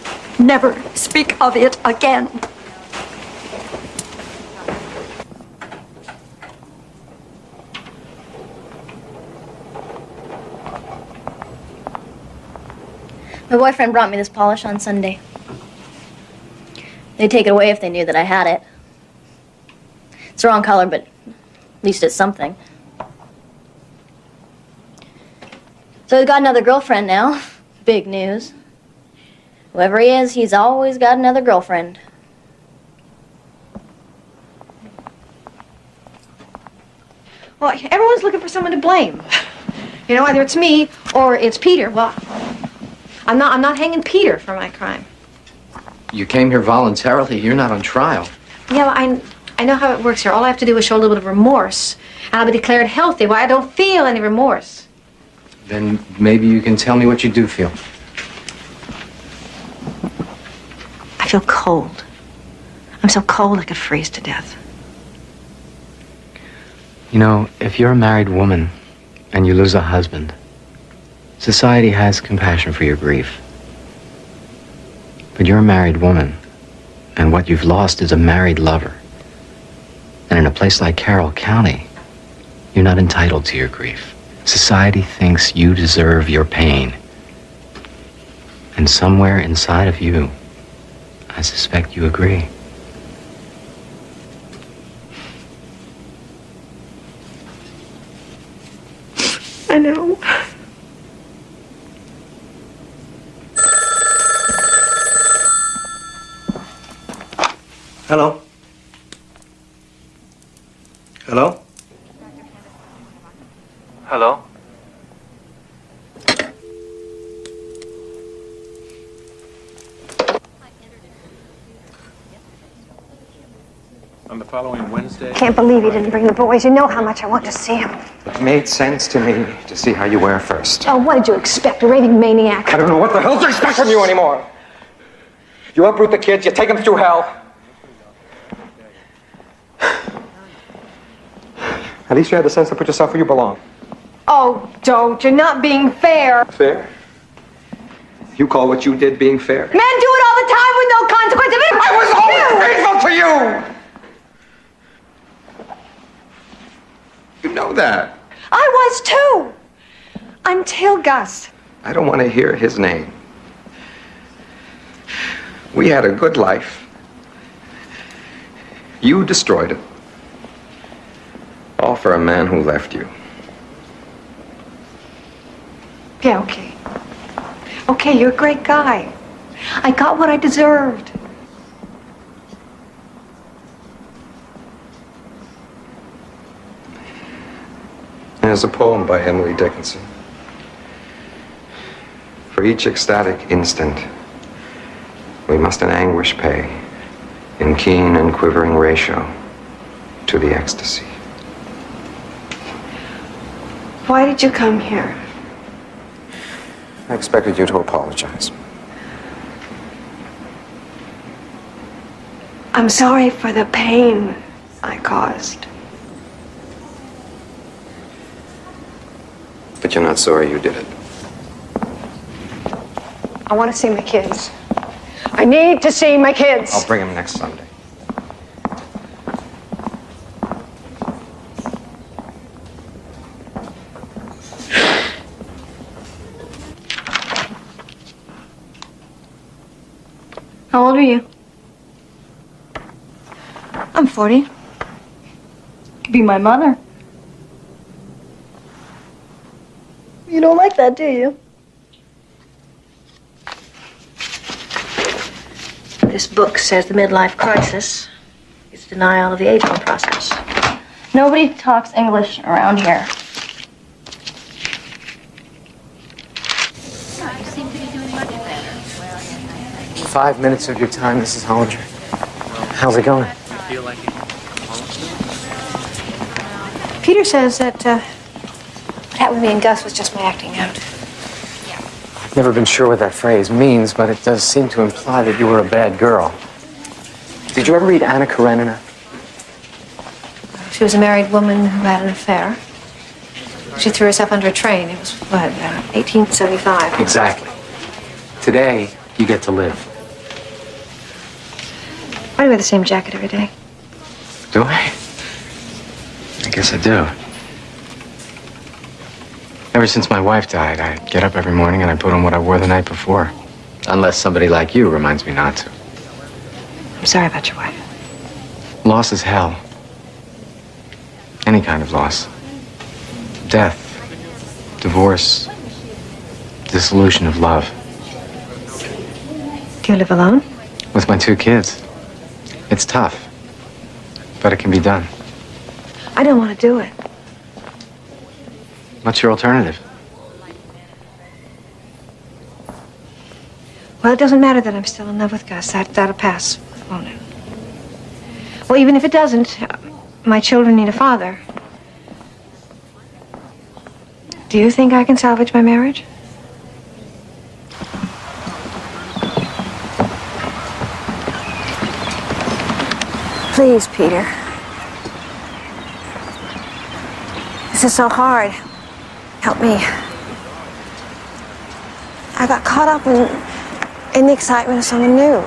Never speak of it again. My boyfriend brought me this polish on Sunday. They'd take it away if they knew that I had it. It's the wrong color, but at least it's something. So he's got another girlfriend now. Big news. Whoever he is, he's always got another girlfriend. Well, everyone's looking for someone to blame. You know, either it's me or it's Peter. Well, I'm not hanging Peter for my crime. You came here voluntarily. You're not on trial. Yeah, well, I know how it works here. All I have to do is show a little bit of remorse, and I'll be declared healthy. Well, I don't feel any remorse. Then maybe you can tell me what you do feel. I feel cold. I'm so cold I could freeze to death. You know, if you're a married woman and you lose a husband, society has compassion for your grief. But you're a married woman, and what you've lost is a married lover. And in a place like Carroll County, you're not entitled to your grief. Society thinks you deserve your pain. And somewhere inside of you, I suspect you agree. I know. Hello. Hello? Hello? On the following Wednesday. Can't believe you didn't bring the boys. You know how much I want to see them. It made sense to me to see how you wear first. Oh, what did you expect? A raving maniac? I don't know what the hell to expect from you anymore. You uproot the kids, you take them through hell. At least you had the sense to put yourself where you belong. Oh, don't. You're not being fair. Fair? You call what you did being fair? Men do it all the time with no consequence. I was always grateful to you! You know that. I was too. Until Gus. I don't want to hear his name. We had a good life. You destroyed it. All for a man who left you. Yeah, okay. Okay, you're a great guy. I got what I deserved. There's a poem by Emily Dickinson. For each ecstatic instant, we must in anguish pay, in keen and quivering ratio, to the ecstasy. Why did you come here? I expected you to apologize. I'm sorry for the pain I caused. But you're not sorry you did it. I want to see my kids. I need to see my kids. I'll bring him next Sunday. How old are you? I'm 40. Could be my mother. You don't like that, do you? This book says the midlife crisis is denial of the aging process. Nobody talks English around here. You seem to be doing much better. 5 minutes of your time, Mrs. Hollinger. How's it going? Peter says that what happened with me and Gus was just my acting out. I've never been sure what that phrase means, but it does seem to imply that you were a bad girl. Did you ever read Anna Karenina? She was a married woman who had an affair. She threw herself under a train. It was, what, 1875? Exactly. Today, you get to live. Why do you wear the same jacket every day? Do I? I guess I do. Ever since my wife died, I get up every morning and I put on what I wore the night before. Unless somebody like you reminds me not to. I'm sorry about your wife. Loss is hell. Any kind of loss. Death. Divorce. Dissolution of love. Do you live alone? With my 2 kids. It's tough. But it can be done. I don't want to do it. What's your alternative? Well, it doesn't matter that I'm still in love with Gus. That'll pass, won't it? Well, even if it doesn't, my children need a father. Do you think I can salvage my marriage? Please, Peter. This is so hard. Help me. I got caught up in the excitement of something new.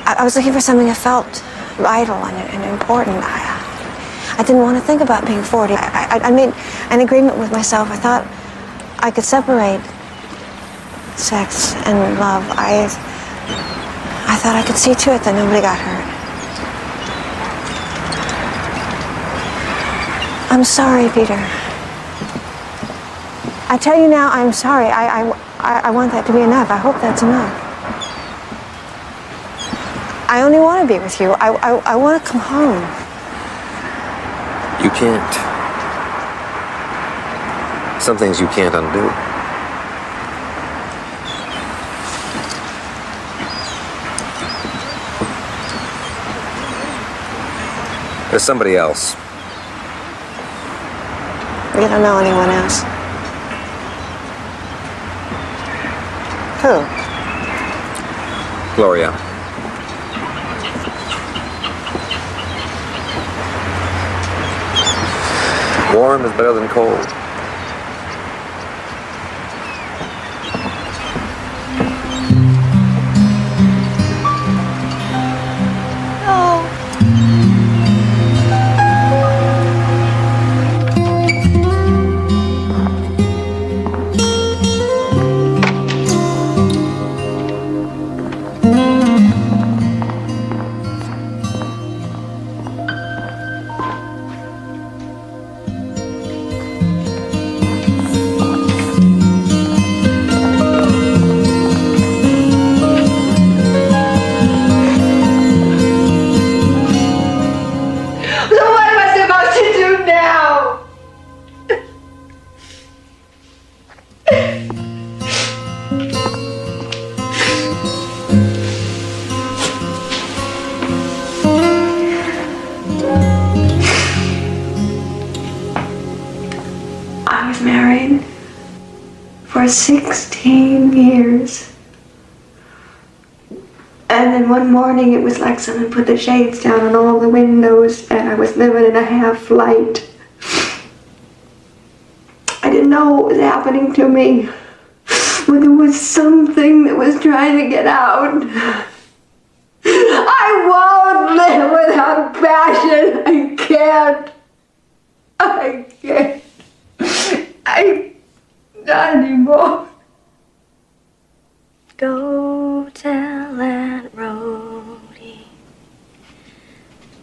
I was looking for something that felt vital and important. I didn't want to think about being 40. I made an agreement with myself. I thought I could separate sex and love. I thought I could see to it that nobody got hurt. I'm sorry, Peter. I tell you now, I'm sorry. I want that to be enough. I hope that's enough. I only want to be with you. I want to come home. You can't. Some things you can't undo. There's somebody else. You don't know anyone else? Who? Gloria. Warm is better than cold. I was married for 16 years. And then one morning it was like someone put the shades down on all the windows and I was living in a half light. I didn't know what was happening to me, but there was something that was trying to get out. I won't live without passion. I can't. Not anymore. Go tell Aunt Rhody.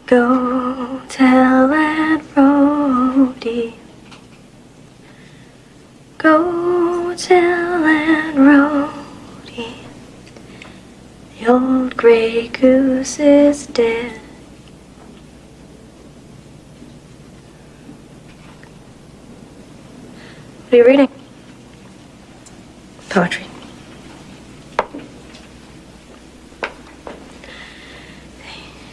Go tell Aunt Rhody. Go tell Aunt Rhody. The old gray goose is dead. What are you reading? Poetry.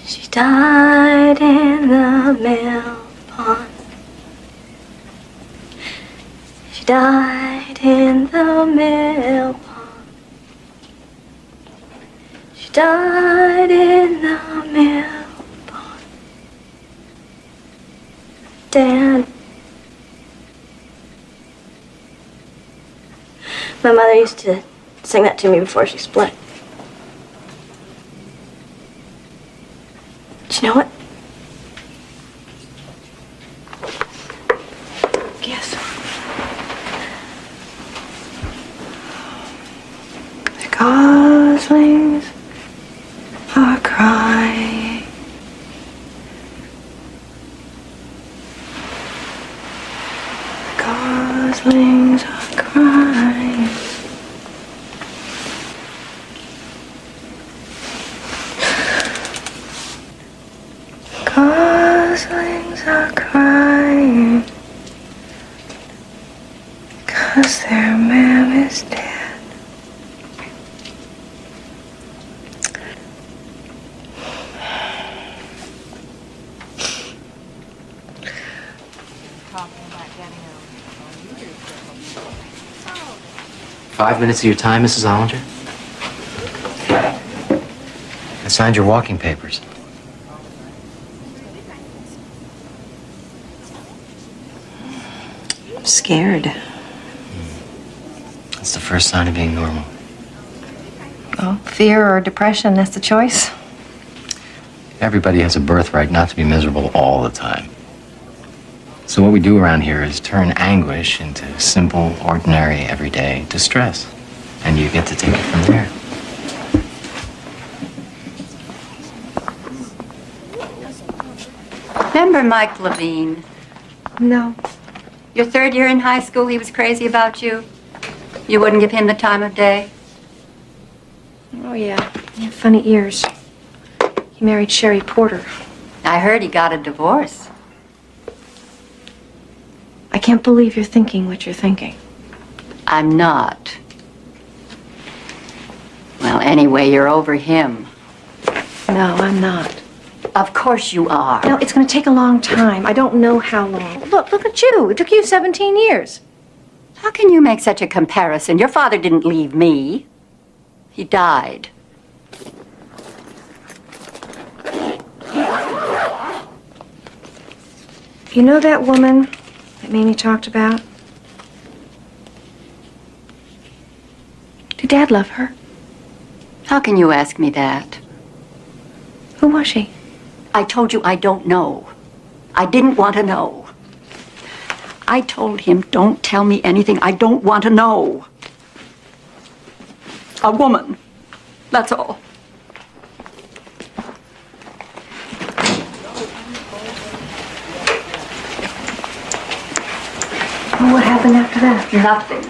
She died in the mill pond. She died in the mill pond. She died in the mill pond. Dad. My mother used to sing that to me before she split. Do you know it? Guess. The goslings are crying. The goslings are crying. Goslings are crying 'cause their man is dead. Five minutes of your time, Mrs. Ollinger? I signed your walking papers. I'm scared. That's the first sign of being normal. Oh, fear or depression, that's the choice. Everybody has a birthright not to be miserable all the time. So what we do around here is turn anguish into simple, ordinary, everyday distress. And you get to take it from there. Remember Mike Levine? No. Your third year in high school, he was crazy about you? You wouldn't give him the time of day? Oh, yeah. He had funny ears. He married Sherry Porter. I heard he got a divorce. can't believe you're thinking what you're thinking. I'm not. Well, anyway, you're over him. No, I'm not. Of course you are. No, it's going to take a long time. I don't know how long. Look at you. It took you 17 years. How can you make such a comparison? Your father didn't leave me. He died. You know that woman that Mimi talked about? Did Dad love her? How can you ask me that? Who was she? I told you I don't know. I didn't want to know. I told him, don't tell me anything. I don't want to know. A woman. That's all. Well, what happened after that? Nothing.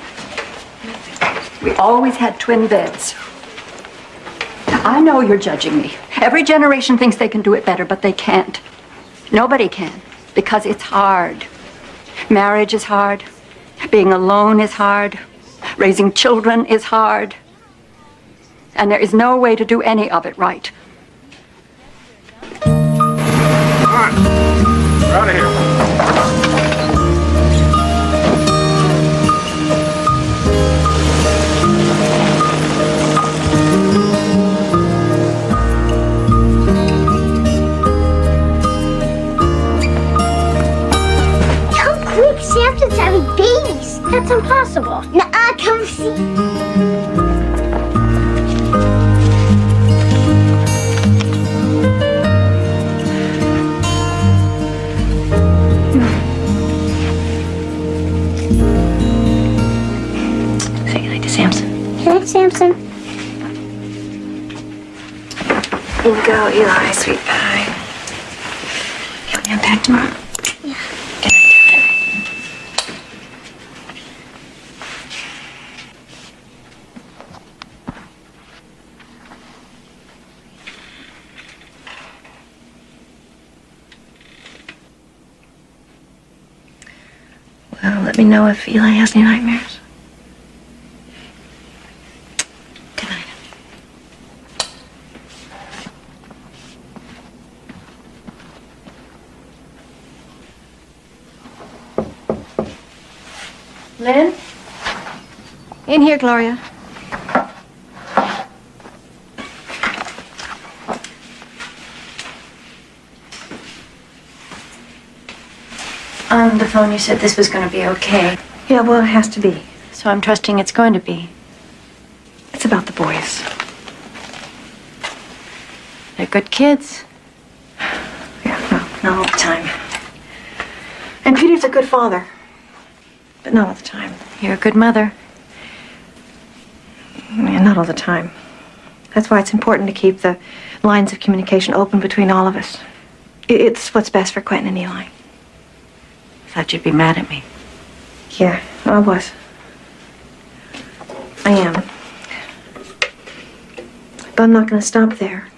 We always had twin beds. I know you're judging me. Every generation thinks they can do it better, but they can't. Nobody can, because it's hard. Marriage is hard. Being alone is hard. Raising children is hard. And there is no way to do any of it right. Come on. We're out of here. Samson's having babies. That's impossible. Nuh-uh, come see. Say goodnight to Samson. Good night, Samson. In you go, Eli, sweet pie. Can we unpack tomorrow? Yeah. Well, let me know if Eli has any nightmares. Good night. Lynn? In here, Gloria. On the phone, you said this was going to be okay. Yeah, well, it has to be. So I'm trusting it's going to be. It's about the boys. They're good kids. Yeah, no, not all the time. And Peter's a good father. But not all the time. You're a good mother. Yeah, not all the time. That's why it's important to keep the lines of communication open between all of us. It's what's best for Quentin and Eli. Thought you'd be mad at me. Yeah, I was. I am. But I'm not going to stop there.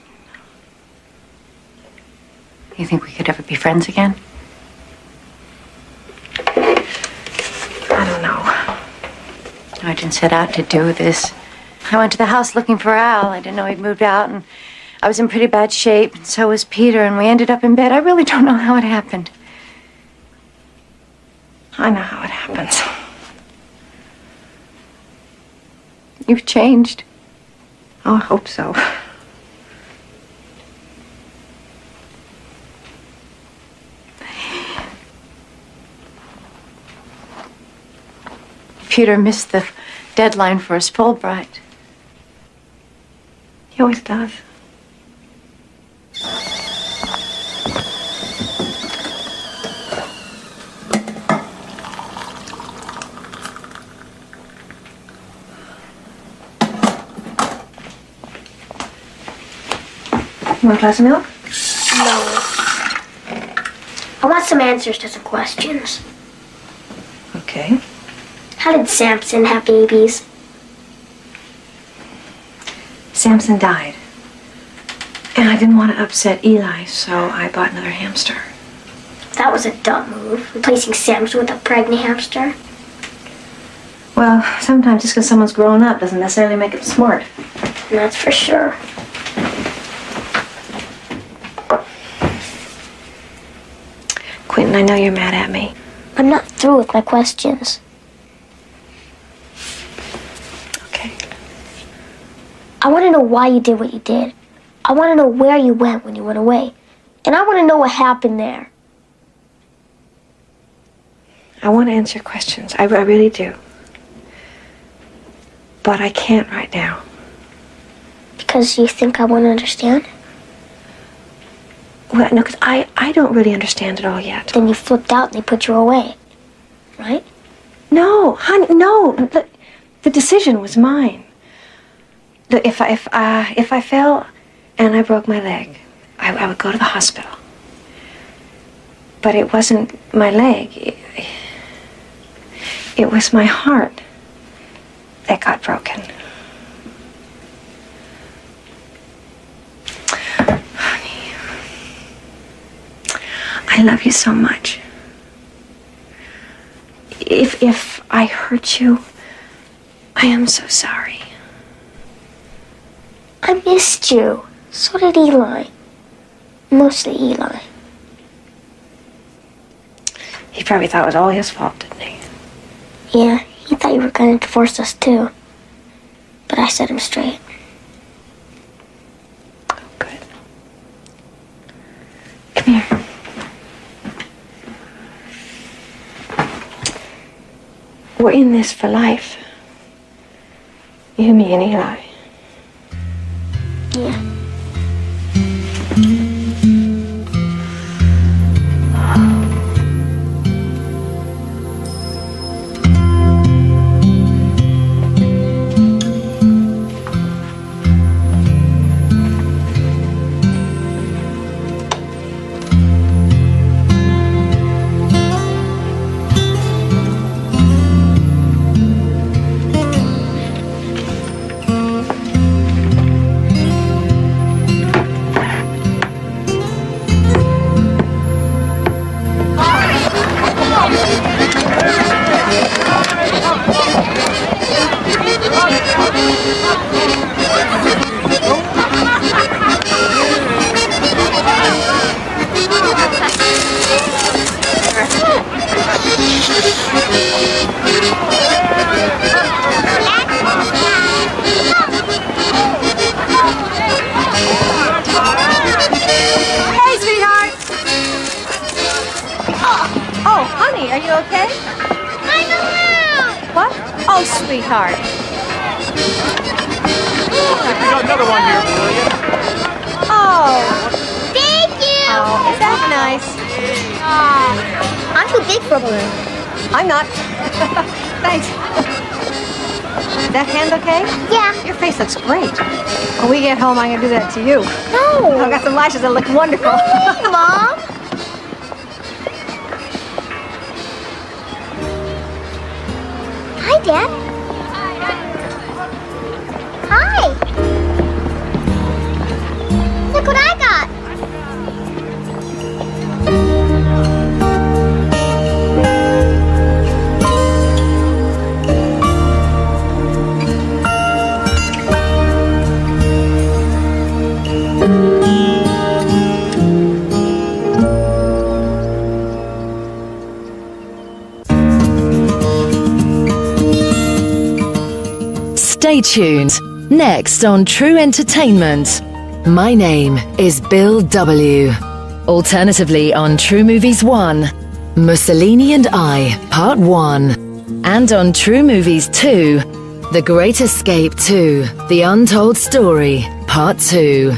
You think we could ever be friends again? I don't know. I didn't set out to do this. I went to the house looking for Al. I didn't know he'd moved out, and I was in pretty bad shape, and so was Peter, and we ended up in bed. I really don't know how it happened. I know how it happens. You've changed. Oh, I hope so. Peter missed the deadline for his Fulbright. He always does. You want a glass of milk? No. I want some answers to some questions. Okay. How did Samson have babies? Samson died. And I didn't want to upset Eli, so I bought another hamster. That was a dumb move, replacing Sam's with a pregnant hamster. Well, sometimes just because someone's grown up doesn't necessarily make it smart. That's for sure. Quentin, I know you're mad at me. I'm not through with my questions. Okay. I want to know why you did what you did. I want to know where you went when you went away. And I want to know what happened there. I want to answer questions. I really do. But I can't right now. Because you think I won't understand? Well, no, because I don't really understand it all yet. Then you flipped out and they put you away. Right? No, honey, no. Look, the decision was mine. Look, if I fell and I broke my leg, I would go to the hospital. But it wasn't my leg. It was my heart that got broken. Honey, I love you so much. If I hurt you, I am so sorry. I missed you. So did Eli. Mostly Eli. He probably thought it was all his fault, didn't he? Yeah, he thought you were going to divorce us too. But I set him straight. Oh, good. Come here. We're in this for life. You, me, and Eli. Yeah. Sweetheart. We got another one here for you. Oh. Thank you. Oh, is that nice? I'm too big for a balloon. I'm not. Thanks. That hand okay? Yeah. Your face looks great. When we get home, I'm going to do that to you. No. I've got some lashes that look wonderful. No, Mom. Hi, Dad. Hi! Look what I got! Stay tuned. Next on True Entertainment, my name is Bill W. Alternatively on True Movies 1, Mussolini and I, Part 1. And on True Movies 2, The Great Escape 2, The Untold Story, Part 2.